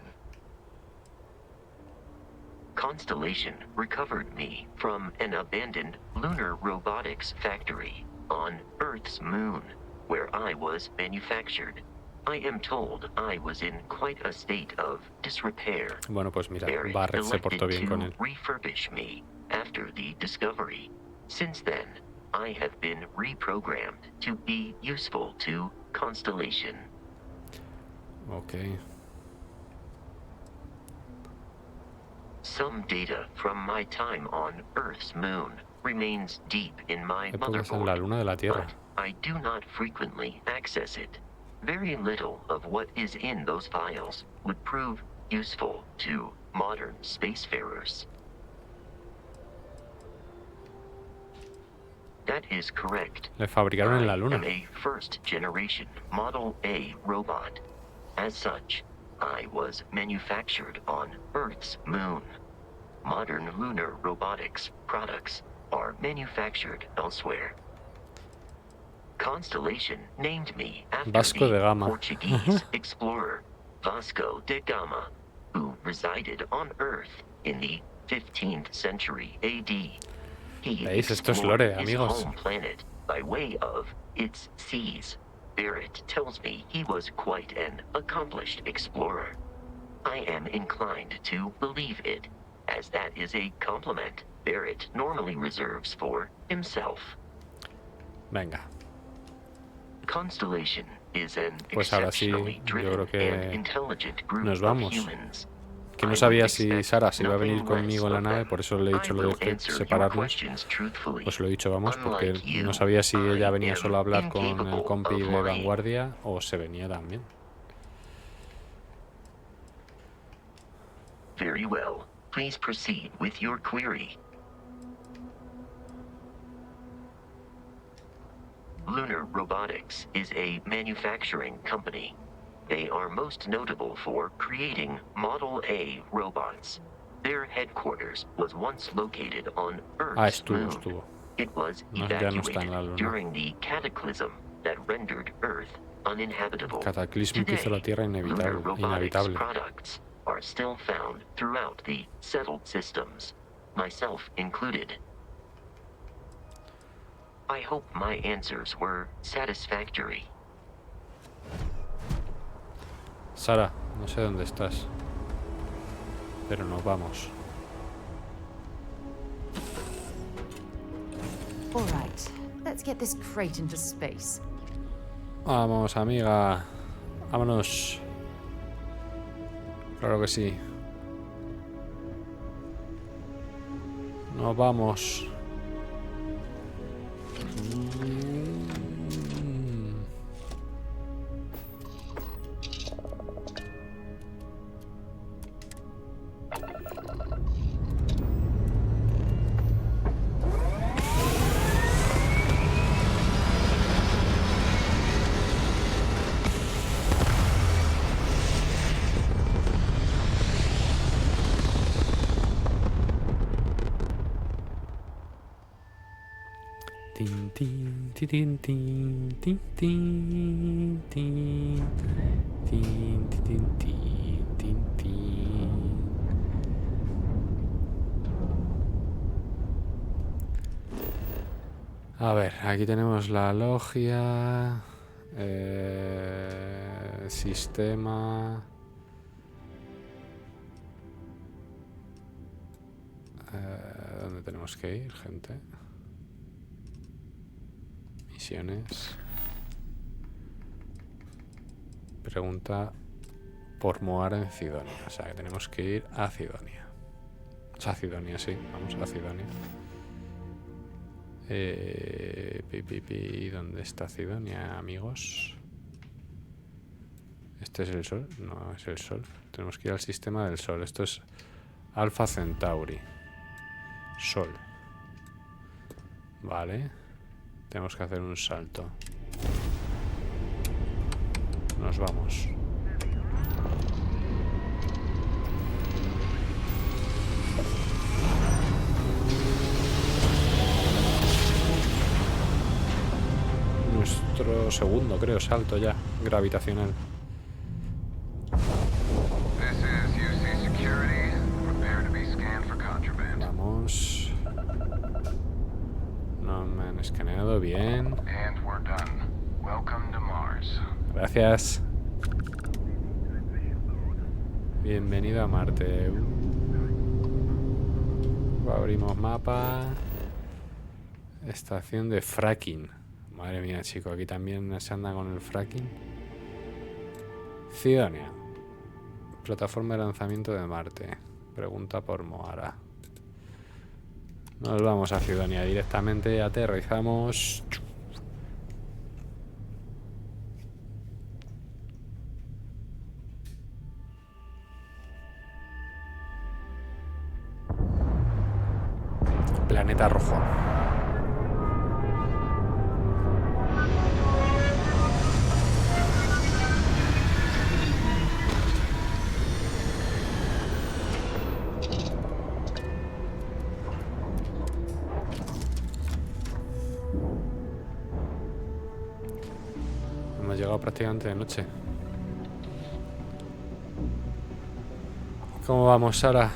[SPEAKER 14] Constellation recovered me from an abandoned lunar robotics factory on Earth's moon, where I was manufactured. I am told I was in quite a state of disrepair.
[SPEAKER 1] Bueno, pues mira,
[SPEAKER 14] Barrett
[SPEAKER 1] Barrett se portó
[SPEAKER 14] elected
[SPEAKER 1] bien con él.
[SPEAKER 14] to refurbish me after the discovery. Since then, I have been reprogrammed to be useful to Constellation.
[SPEAKER 1] Okay.
[SPEAKER 14] Some data from my time on Earth's moon remains deep in my
[SPEAKER 1] Épocas en la luna de la Tierra.
[SPEAKER 14] but I do not frequently access it. Very little of what is in those files would prove useful to modern spacefarers. That is correct.
[SPEAKER 1] Le fabricaron en la luna.
[SPEAKER 14] I am a first-generation Model A robot. As such, I was manufactured on Earth's moon. Modern lunar robotics products are manufactured elsewhere. Constellation named me after
[SPEAKER 1] Vasco
[SPEAKER 14] the
[SPEAKER 1] da Gama.
[SPEAKER 14] Portuguese explorer Vasco da Gama, who resided on Earth in the 15th century AD. He
[SPEAKER 1] ¿Veis? Esto es
[SPEAKER 14] explored
[SPEAKER 1] lore,
[SPEAKER 14] his
[SPEAKER 1] amigos.
[SPEAKER 14] home planet by way of its seas. Barrett tells me he was quite an accomplished explorer. I am inclined to believe it, as that is a compliment Barrett normally reserves for himself.
[SPEAKER 1] Venga.
[SPEAKER 14] Constellation is an
[SPEAKER 1] Pues ahora sí,
[SPEAKER 14] exceptionally
[SPEAKER 1] yo creo
[SPEAKER 14] driven
[SPEAKER 1] que
[SPEAKER 14] and intelligent group
[SPEAKER 1] nos
[SPEAKER 14] of
[SPEAKER 1] vamos.
[SPEAKER 14] humans.
[SPEAKER 1] Que no sabía si Sara se iba a venir conmigo en la nave, por eso le he dicho lo de separarnos. Pues lo he dicho, vamos, porque no sabía si ella venía solo a hablar con el compi de Vanguardia o se venía también.
[SPEAKER 14] Very well. Please proceed with your query. Lunar Robotics is a manufacturing company. They are most notable for creating Model A robots. Their headquarters was once located on Earth's moon. It was evacuated during the cataclysm that rendered Earth uninhabitable.
[SPEAKER 1] Cataclismo que hizo la Tierra
[SPEAKER 14] Lunar robotics
[SPEAKER 1] inhabitable.
[SPEAKER 14] products are still found throughout the settled systems, myself included. I hope my answers were satisfactory.
[SPEAKER 1] Sara, no sé dónde estás, pero nos vamos.
[SPEAKER 16] All right, let's get this crate into space.
[SPEAKER 1] Vamos, amiga. Vámonos. Claro que sí. Nos vamos. Tin, tin, tin, tin, tin, tin, tin, tin, tin, tin, tin, tin, tin. A ver, aquí tenemos la logia, sistema. ¿Dónde tenemos que ir, gente? Misiones. Pregunta por Moara en Cidonia. O sea que tenemos que ir a Cidonia. O sea, a Cidonia, sí. Vamos a Cidonia. ¿Dónde está Cidonia, amigos? ¿Este es el Sol? No, es el Sol. Tenemos que ir al sistema del Sol. Esto es Alpha Centauri. Sol. Vale. Tenemos que hacer un salto. Nos vamos. Nuestro segundo, creo, salto ya gravitacional. escaneado bien.
[SPEAKER 18] And we're done. Welcome to Mars.
[SPEAKER 1] Gracias. Bienvenido a Marte. Abrimos mapa. Estación de fracking. Madre mía, chico, aquí también se anda con el fracking. Sidonia. Plataforma de lanzamiento de Marte. Pregunta por Moara. Nos vamos a Sidonia directamente. Aterrizamos. Planeta rojo. Hemos llegado prácticamente de noche. ¿Cómo vamos, Sara?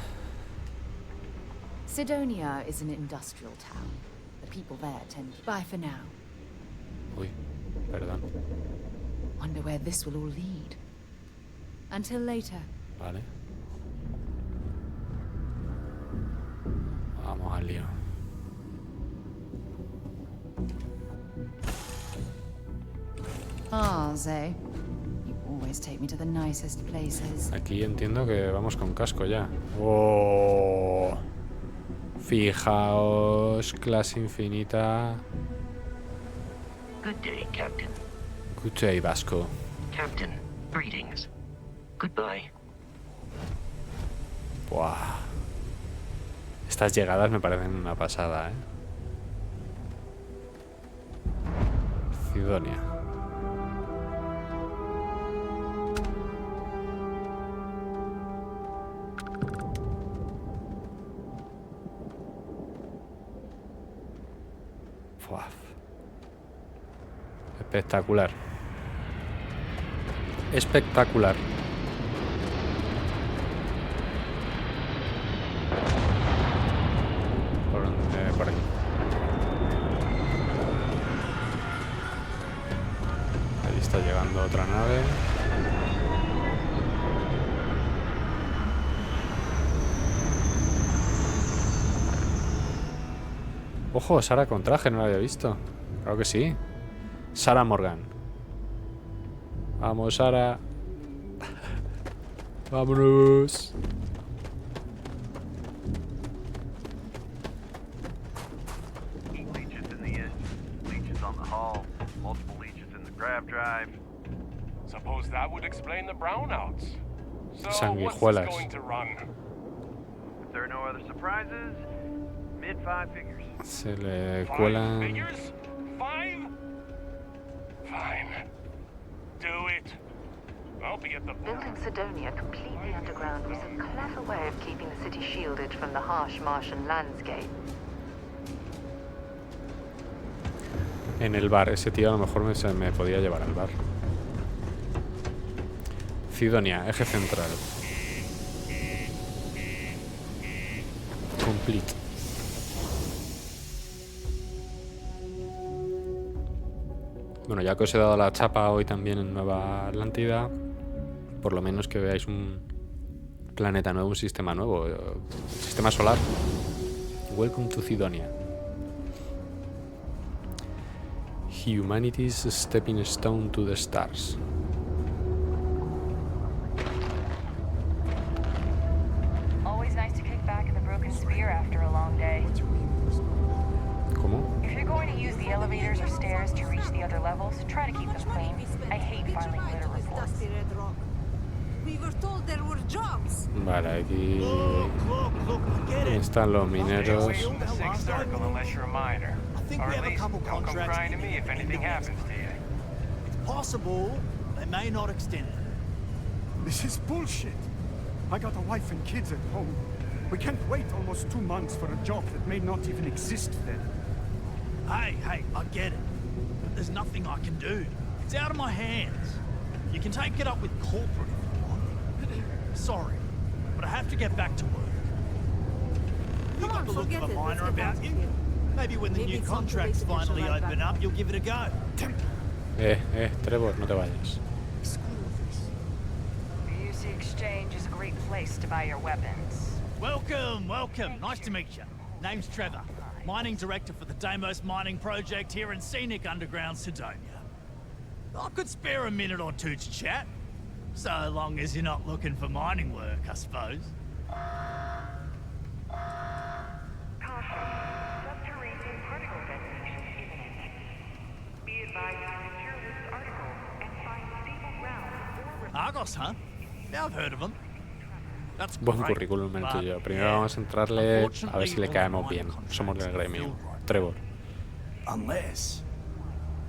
[SPEAKER 16] Sidonia is an industrial town. The people there tend to... Bye for now.
[SPEAKER 1] Uy, perdón.
[SPEAKER 16] Wonder where this will all lead. Until later.
[SPEAKER 1] Vale. Vamos al lío.
[SPEAKER 16] Mars, eh? You always take me to the nicest places.
[SPEAKER 1] Aquí entiendo que vamos con casco ya. Oh. Fijaos, clase infinita.
[SPEAKER 14] Good day, Captain.
[SPEAKER 1] Good day, Vasco.
[SPEAKER 14] Captain, greetings. Goodbye.
[SPEAKER 1] Buah. Estas llegadas me parecen una pasada, ¿eh? Sidonia. Buah. Espectacular. Espectacular. ¿Por dónde? Por aquí. Ahí está llegando otra nave. Ojo, Sara con traje, no la había visto. Claro que sí. Sara Morgan. Vamos, Sara. Vámonos.
[SPEAKER 19] Leeches in the engine, leeches on the hull, multiple leeches in the grav drive.
[SPEAKER 20] Suppose that would explain the brownouts. So
[SPEAKER 1] Sanguijuelas.
[SPEAKER 20] what's this going to run?
[SPEAKER 19] If there are no other surprises, mid five figures.
[SPEAKER 1] Se le
[SPEAKER 20] 5
[SPEAKER 1] cuelan.
[SPEAKER 20] figures? 5? Fine. Do it. I'll be at the...
[SPEAKER 21] Building Sidonia completely underground was a clever way of keeping the city shielded from the harsh Martian landscape.
[SPEAKER 1] En el bar. Ese tío a lo mejor se me podía llevar al bar. Sidonia, eje central. Complete. Bueno, ya que os he dado la chapa hoy también en Nueva Atlántida, por lo menos que veáis un planeta nuevo, un sistema nuevo, sistema solar. Welcome to Sidonia. Humanity's stepping stone to the stars.
[SPEAKER 4] Always nice to kick back in the broken spear after a long day.
[SPEAKER 1] ¿Cómo?
[SPEAKER 4] If you're going to use the elevators or stairs to reach the other levels, try to keep them clean. I hate filing litter reports.
[SPEAKER 22] We were told there were jobs.
[SPEAKER 1] Vale, aquí están los mineros.
[SPEAKER 19] I think we have a couple contracts.
[SPEAKER 20] Crying to me if anything happens to you.
[SPEAKER 19] It's possible they may not extend it.
[SPEAKER 23] This is bullshit. I got a wife and kids at home. We can't wait almost 2 months for a job that may not even exist then.
[SPEAKER 19] Hey, I get it. But there's nothing I can do. It's out of my hands. You can take it up with corporate if you want. Sorry, but I have to get back to work. You got to look for the miner about you. Maybe when the new contracts finally open up, you'll give it a go.
[SPEAKER 1] Trevor, no te vayas.
[SPEAKER 4] The UC Exchange is a great place to buy your weapons.
[SPEAKER 19] Welcome, welcome. Nice to meet you. Name's Trevor, mining director for the Deimos mining project here in scenic underground Sidonia. I could spare a minute or two to chat, so long as you're not looking for mining work, I suppose.
[SPEAKER 21] Subterranean particle detonation imminent. Be advised to secure this article and find stable ground or...
[SPEAKER 19] Argos, huh? Yeah, I've heard of them. That's
[SPEAKER 1] Buen
[SPEAKER 19] great,
[SPEAKER 1] currículum el
[SPEAKER 19] but,
[SPEAKER 1] tuyo. Primero
[SPEAKER 19] yeah,
[SPEAKER 1] vamos a entrarle a ver si le caemos bien. Somos del gremio. Trevor.
[SPEAKER 19] Unless...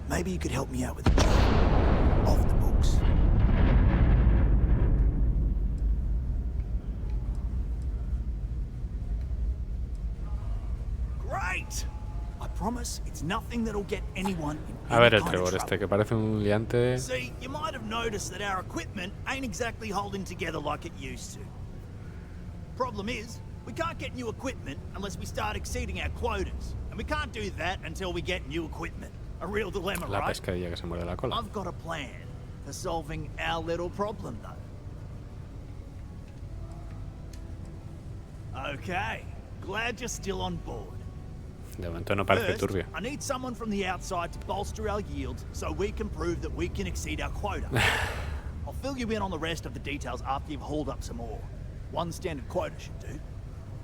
[SPEAKER 19] maybe you could help me out with a job. Off the books. Great! I promise it's nothing that'll get anyone in
[SPEAKER 1] A ver
[SPEAKER 19] any
[SPEAKER 1] el
[SPEAKER 19] kind of
[SPEAKER 1] Trevor
[SPEAKER 19] trouble.
[SPEAKER 1] este que parece un liante.
[SPEAKER 19] See, you might have noticed that our equipment ain't exactly holding together like it used to. Problem is, we can't get new equipment unless we start exceeding our quotas. And we can't do that until we get new equipment. A real dilemma,
[SPEAKER 1] La
[SPEAKER 19] right?
[SPEAKER 1] pescadilla que se muerde la cola.
[SPEAKER 19] I've got a plan for solving our little problem, though. Okay, glad you're still on board.
[SPEAKER 1] De momento no parece
[SPEAKER 19] First,
[SPEAKER 1] turbio.
[SPEAKER 19] I need someone from the outside to bolster our yield so we can prove that we can exceed our quota. I'll fill you in on the rest of the details after you've hauled up some ore. One standard quota should do.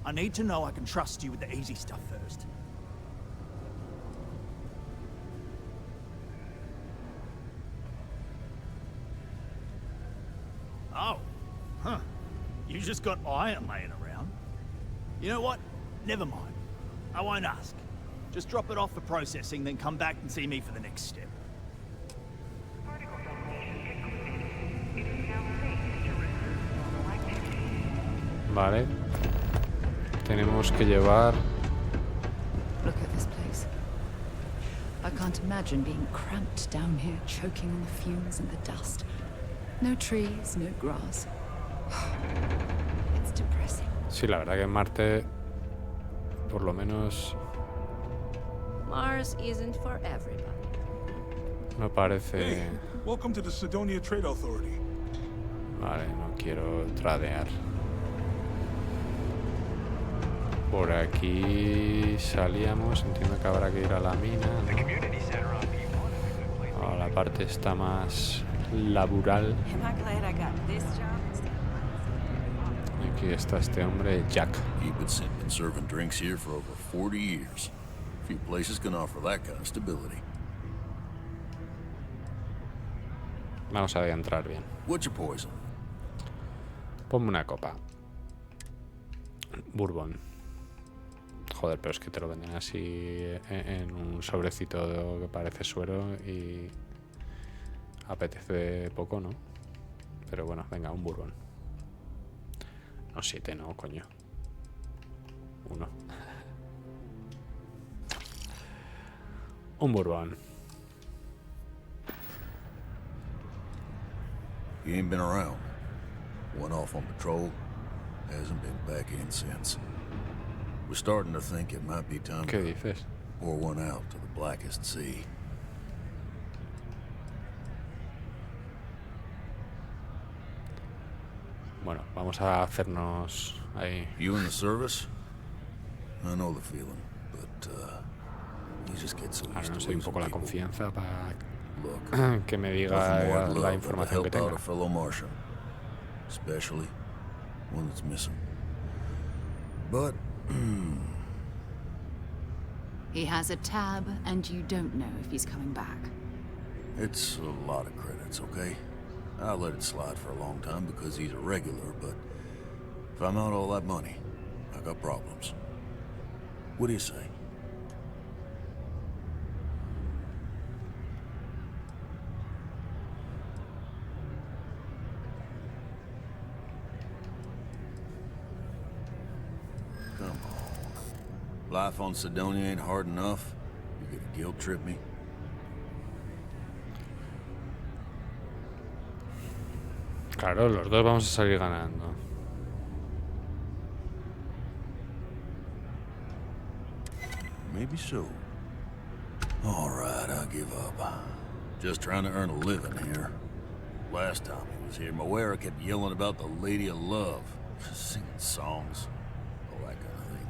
[SPEAKER 19] I need to know I can trust you with the easy stuff first. Oh, huh. You just got iron laying around. You know what? Never mind. I won't ask. Just drop it off for processing, then come back and see me for the next step.
[SPEAKER 1] Vale. Tenemos que llevar...
[SPEAKER 16] Look at this place. I can't imagine being cramped down here, choking on the fumes and the dust. No trees, no grass. It's depressing.
[SPEAKER 1] Sí, la verdad que en Marte, por lo menos,
[SPEAKER 13] Mars isn't for everybody.
[SPEAKER 1] me parece...
[SPEAKER 5] Hey, welcome to the Sidonia Trade Authority.
[SPEAKER 1] Vale, no quiero tradear. Por aquí salíamos, entiendo que habrá que ir a la mina, ¿no? A la parte está más laboral. Aquí está este hombre, Jack.
[SPEAKER 6] Been serving drinks here for over 40 years. Few places can offer that kind of stability.
[SPEAKER 1] Vamos a entrar bien.
[SPEAKER 6] What's your poison?
[SPEAKER 1] Ponme una copa. Bourbon. Joder, pero es que te lo venden así en un sobrecito que parece suero y apetece poco, ¿no? Pero bueno, venga, un bourbon. No, 7, no, coño. 1. Un bourbon.
[SPEAKER 6] You ain't been around. Went off on patrol. Hasn't been back in since. We're starting to think it might be time
[SPEAKER 1] ¿Qué
[SPEAKER 6] to
[SPEAKER 1] dices?
[SPEAKER 6] pour one out to the blackest sea.
[SPEAKER 1] Bueno, vamos a hacernos ahí.
[SPEAKER 6] You in the service? I know the feeling, but you just get so
[SPEAKER 1] Ahora
[SPEAKER 6] used
[SPEAKER 1] no
[SPEAKER 6] to
[SPEAKER 1] sé un
[SPEAKER 6] losing
[SPEAKER 1] poco la
[SPEAKER 6] people.
[SPEAKER 1] confianza para
[SPEAKER 6] Look,
[SPEAKER 1] que me
[SPEAKER 6] nothing
[SPEAKER 1] diga
[SPEAKER 6] more I'd
[SPEAKER 1] la
[SPEAKER 6] love than to
[SPEAKER 1] información que
[SPEAKER 6] help out
[SPEAKER 1] tenga.
[SPEAKER 6] a fellow Martian, especially one that's missing. But
[SPEAKER 16] He has a tab, and you don't know if he's coming back.
[SPEAKER 6] it's a lot of credits, okay? I let it slide for a long time because he's a regular, but if I'm out all that money, I got problems. What do you say? Come on. Life on Sidonia ain't hard enough. You gonna guilt trip me?
[SPEAKER 1] Claro, los dos vamos a salir ganando.
[SPEAKER 6] maybe so. All right, I'll give up. Just trying to earn a living here. Last time he was here, Moera kept yelling about the Lady of Love, singing songs, all that kind of thing.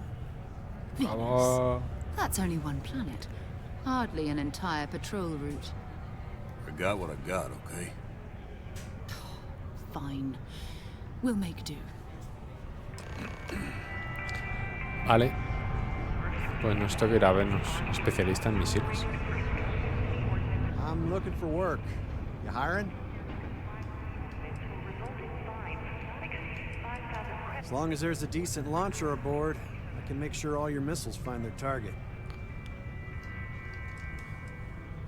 [SPEAKER 16] Venus. That's only one planet. Hardly an entire patrol route.
[SPEAKER 6] I got what I got, okay?
[SPEAKER 16] Fine. We'll make do.
[SPEAKER 1] Vale. Pues nos toca ir a vernos. Especialista en misiles.
[SPEAKER 3] I'm looking for work. You hiring? As long as there's a decent launcher aboard, I can make sure all your missiles find their target.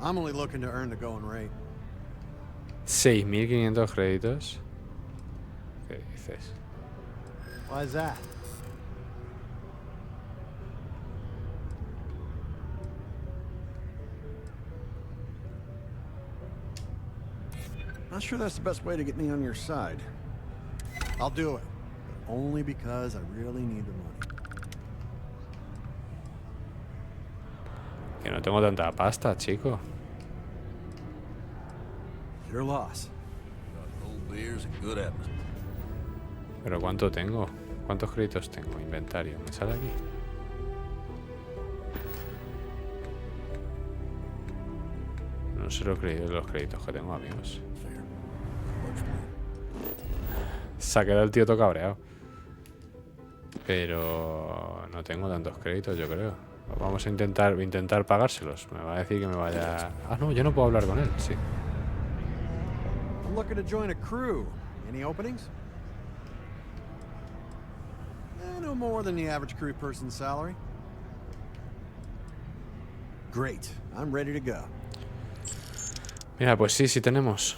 [SPEAKER 3] I'm only looking to earn the going rate.
[SPEAKER 1] 6.500 créditos. ¿Qué dices?
[SPEAKER 3] Why is that? Not sure that's the best way to get me on your side. I'll do it, but only because I really need the money.
[SPEAKER 1] Que no tengo tanta pasta, chico.
[SPEAKER 3] Your loss.
[SPEAKER 6] Got old beers and good atmosphere.
[SPEAKER 1] Pero ¿cuánto tengo? ¿Cuántos créditos tengo? Inventario. ¿Me sale aquí? No sé los créditos que tengo, amigos. Se ha quedado el tío todo cabreado. Pero no tengo tantos créditos, yo creo. Vamos a intentar pagárselos. Me va a decir que me vaya... Ah, no, yo no puedo hablar con él, sí.
[SPEAKER 3] I'm looking to join a crew. Any openings? No more than the average crew person's salary. Great. I'm ready to go.
[SPEAKER 1] Mira, pues sí tenemos.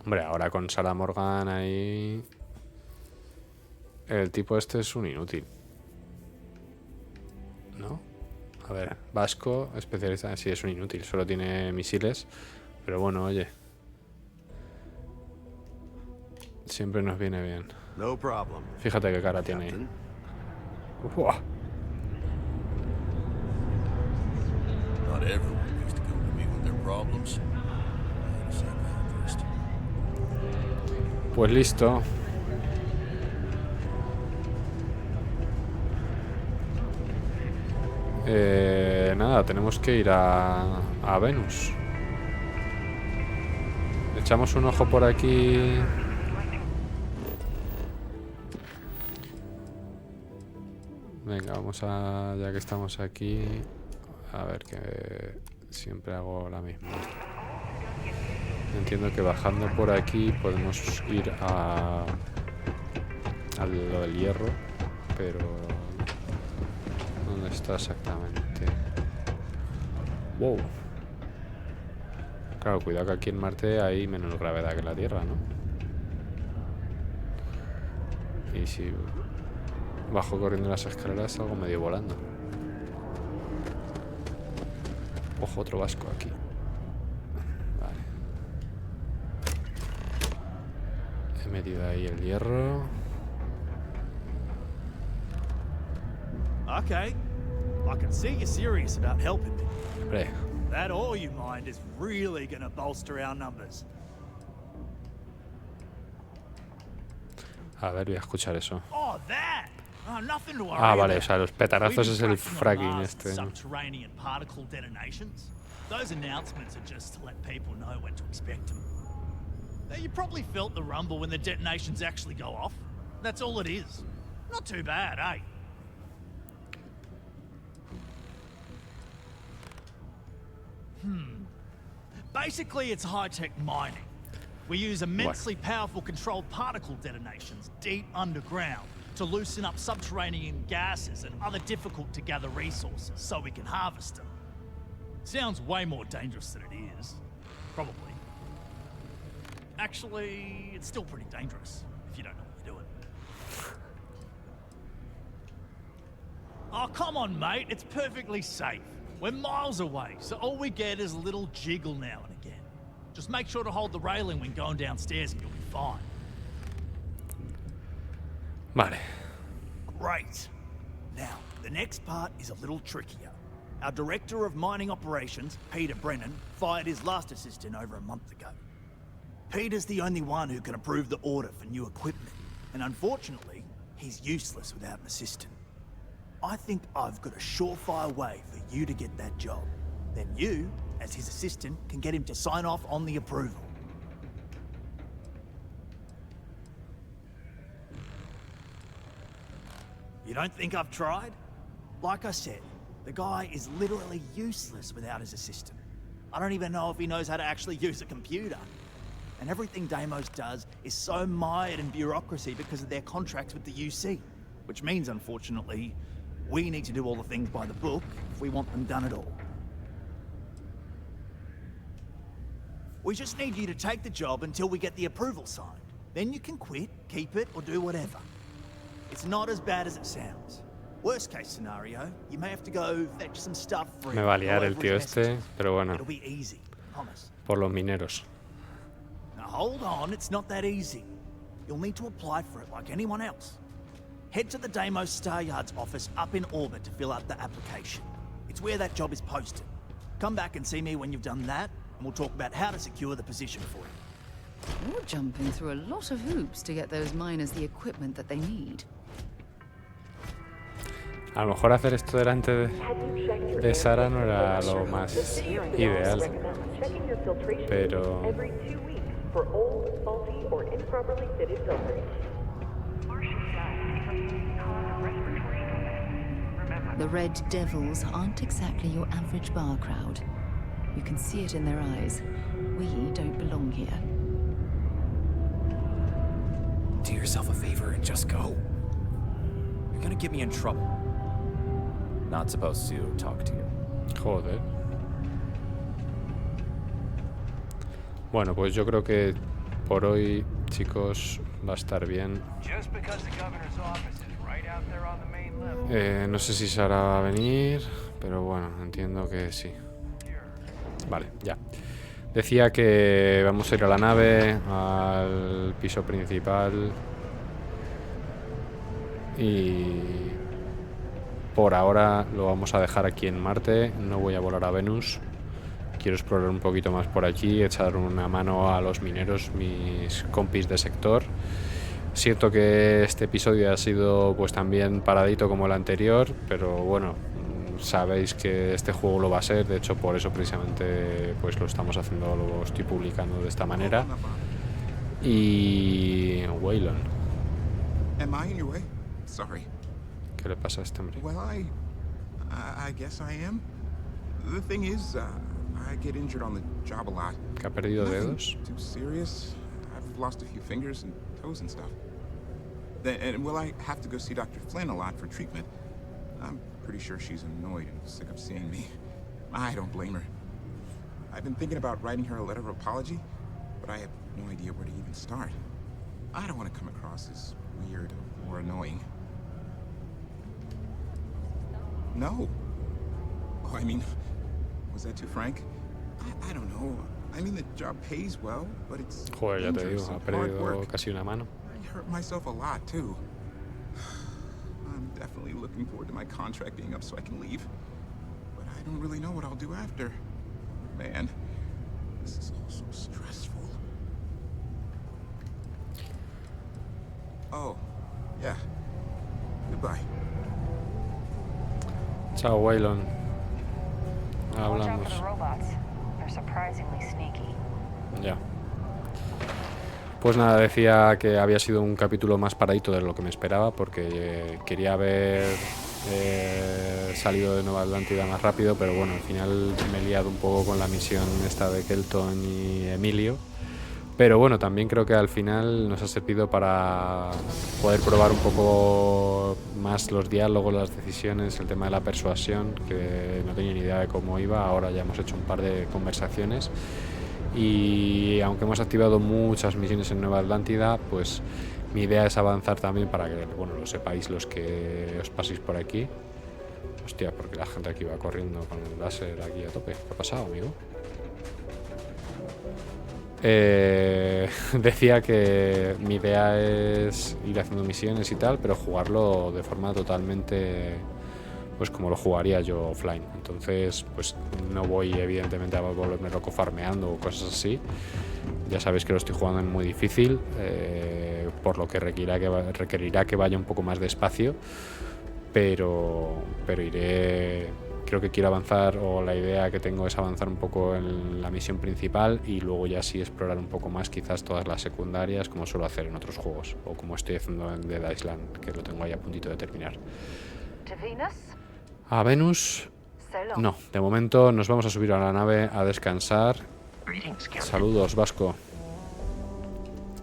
[SPEAKER 1] Hombre, ahora con Sarah Morgan ahí... El tipo este es un inútil. ¿No? A ver, Vasco, especialista... Sí, es un inútil, solo tiene misiles. Pero bueno, oye. Siempre nos viene bien.
[SPEAKER 3] No problem.
[SPEAKER 1] Fíjate qué cara tiene ahí. Uah.
[SPEAKER 6] Not everyone needs to come to me with their problems. I'm a psychiatrist.
[SPEAKER 1] Pues listo. Nada, tenemos que ir a Venus. Echamos un ojo por aquí. Venga, vamos a... Ya que estamos aquí... A ver, que siempre hago la misma. Entiendo que bajando por aquí podemos ir a lo del hierro, pero ¿dónde está exactamente? Wow. Claro, cuidado que aquí en Marte hay menos gravedad que en la Tierra, ¿no? Y si bajo corriendo las escaleras salgo medio volando. Ojo, otro vasco aquí. Vale. He metido ahí el hierro.
[SPEAKER 19] Okay. I can see you're serious about helping me.
[SPEAKER 1] Hombre.
[SPEAKER 19] That all you mind is really gonna bolster our numbers.
[SPEAKER 1] A ver, voy a escuchar eso.
[SPEAKER 19] Oh, that! Oh, nothing to worry
[SPEAKER 1] Ah, vale, o
[SPEAKER 19] about.
[SPEAKER 1] sea, los petarazos es el fracking este.
[SPEAKER 19] Subterranean particle detonations. Those announcements are just to let people know when to expect them. Now, you probably felt the rumble when the detonations actually go off. That's all it is. Not too bad, eh? Basically, it's high-tech mining. We use immensely powerful controlled particle detonations deep underground to loosen up subterranean gases and other difficult-to-gather resources so we can harvest them. Sounds way more dangerous than it is. Probably. Actually, it's still pretty dangerous if you don't know what you're doing. Oh, come on, mate. It's perfectly safe. We're miles away, so all we get is a little jiggle now and again. Just make sure to hold the railing when going downstairs and you'll be fine.
[SPEAKER 1] Vale.
[SPEAKER 19] Great. Now, the next part is a little trickier. Our director of mining operations, Peter Brennan, fired his last assistant over a month ago. Peter's the only one who can approve the order for new equipment, and unfortunately, he's useless without an assistant. I think I've got a surefire way for you to get that job. Then you, as his assistant, can get him to sign off on the approval. You don't think I've tried? Like I said, the guy is literally useless without his assistant. I don't even know if he knows how to actually use a computer. And everything Deimos does is so mired in bureaucracy because of their contracts with the UC. Which means, unfortunately, we need to do all the things by the book if we want them done at all. We just need you to take the job until we get the approval signed. Then you can quit, keep it, or do whatever. It's not as bad as it sounds. Worst case scenario, you may have to go fetch some stuff for
[SPEAKER 1] Me va a liar el tío este, pero bueno.
[SPEAKER 19] It'll be easy, promise.
[SPEAKER 1] Por los mineros.
[SPEAKER 19] Now hold on, it's not that easy. You'll need to apply for it like anyone else. Head to the Deimos Star Yard's office up in orbit to fill out the application. It's where that job is posted. Come back and see me when you've done that, and we'll talk about how to secure the position for you.
[SPEAKER 16] You're jumping through a lot of hoops to get those miners the equipment that they need.
[SPEAKER 1] A lo mejor hacer esto delante de Sara no era lo más ideal. Pero...
[SPEAKER 16] The Red Devils aren't exactly your average bar crowd. You can see it in their eyes. We don't belong here.
[SPEAKER 2] Do yourself a favor and just go. You're gonna get me in trouble. Not supposed to talk to you.
[SPEAKER 1] Joder. Bueno, pues yo creo que por hoy, chicos, va a estar bien. No sé si Sara va a venir, pero bueno, entiendo que sí. Vale, ya. Decía que vamos a ir a la nave, al piso principal. Y por ahora lo vamos a dejar aquí en Marte. No voy a volar a Venus. Quiero explorar un poquito más por aquí, echar una mano a los mineros, mis compis de sector. Siento que este episodio ha sido pues también paradito como el anterior, pero bueno, sabéis que este juego lo va a ser. De hecho, por eso precisamente pues lo estamos haciendo, lo estoy publicando de esta manera. Y Waylon.
[SPEAKER 8] Am I in your way? Sorry.
[SPEAKER 1] ¿Qué le pasa a este hombre?
[SPEAKER 8] Well, I guess I am. The thing is, I get injured on the job a lot.
[SPEAKER 1] ¿Que ha perdido dedos?
[SPEAKER 8] Too serious. I've lost a few fingers and toes and stuff. And will I have to go see Dr. Flynn a lot for treatment? I'm pretty sure she's annoyed and sick of seeing me. I don't blame her. I've been thinking about writing her a letter of apology, but I have no idea where to even start. I don't want to come across as weird or annoying. No. Oh, I mean, was that too frank? I don't know. I mean, the job pays well, but it's
[SPEAKER 1] Joder, ya te digo, ha perdido casi una mano.
[SPEAKER 8] I hurt myself a lot, too. I'm definitely looking forward to my contract being up so I can leave. But I don't really know what I'll do after. Man, this is all so stressful. Oh, yeah. Goodbye.
[SPEAKER 1] Chao, Waylon.
[SPEAKER 4] Watch out
[SPEAKER 1] Hablamos.
[SPEAKER 4] for the robots. They're surprisingly sneaky.
[SPEAKER 1] Ya. Pues nada, decía que había sido un capítulo más paradito de lo que me esperaba, porque quería haber salido de Nueva Atlántida más rápido, pero bueno, al final me he liado un poco con la misión esta de Kelton y Emilio. Pero bueno, también creo que al final nos ha servido para poder probar un poco más los diálogos, las decisiones, el tema de la persuasión, que no tenía ni idea de cómo iba. Ahora ya hemos hecho un par de conversaciones y aunque hemos activado muchas misiones en Nueva Atlántida, pues mi idea es avanzar también para que, bueno, lo sepáis los que os paséis por aquí. Hostia, porque la gente aquí va corriendo con el láser aquí a tope. ¿Qué ha pasado, amigo? Decía que mi idea es ir haciendo misiones y tal, pero jugarlo de forma totalmente pues como lo jugaría yo offline. Entonces pues no voy evidentemente a volverme loco farmeando o cosas así. Ya sabéis que lo estoy jugando en muy difícil, por lo que requerirá que vaya un poco más despacio, pero iré. Creo que quiero avanzar, o la idea que tengo es avanzar un poco en la misión principal y luego ya sí explorar un poco más quizás todas las secundarias, como suelo hacer en otros juegos, o como estoy haciendo en Dead Island, que lo tengo ahí a puntito de terminar. A Venus, no, de momento nos vamos a subir a la nave a descansar. Saludos, Vasco.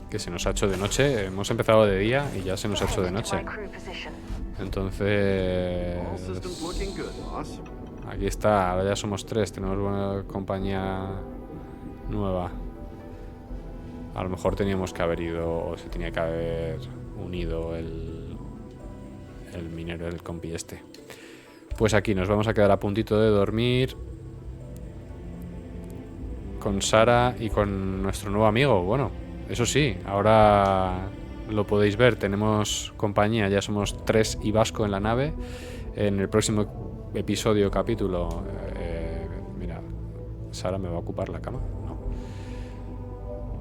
[SPEAKER 1] Que se nos ha hecho de noche, hemos empezado de día y ya se nos ha hecho de noche. Entonces, aquí está, ahora ya somos 3, tenemos buena compañía nueva. A lo mejor teníamos que haber ido, o se tenía que haber unido el minero, el compi este. Pues aquí nos vamos a quedar a puntito de dormir con Sara y con nuestro nuevo amigo. Bueno, eso sí, ahora lo podéis ver, tenemos compañía, ya somos 3 y Vasco en la nave. En el próximo episodio, capítulo, mira, Sara me va a ocupar la cama, ¿no?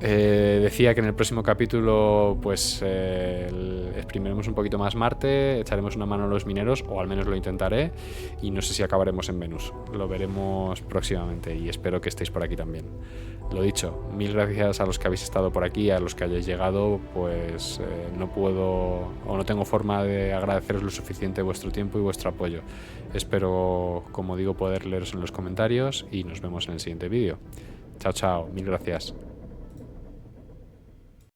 [SPEAKER 1] Decía que en el próximo capítulo pues exprimiremos un poquito más Marte, echaremos una mano a los mineros, o al menos lo intentaré, y no sé si acabaremos en Venus, lo veremos próximamente y espero que estéis por aquí también. Lo dicho, mil gracias a los que habéis estado por aquí, a los que hayáis llegado, pues no puedo o no tengo forma de agradeceros lo suficiente vuestro tiempo y vuestro apoyo. Espero, como digo, poder leeros en los comentarios y nos vemos en el siguiente vídeo. Chao, chao, mil gracias.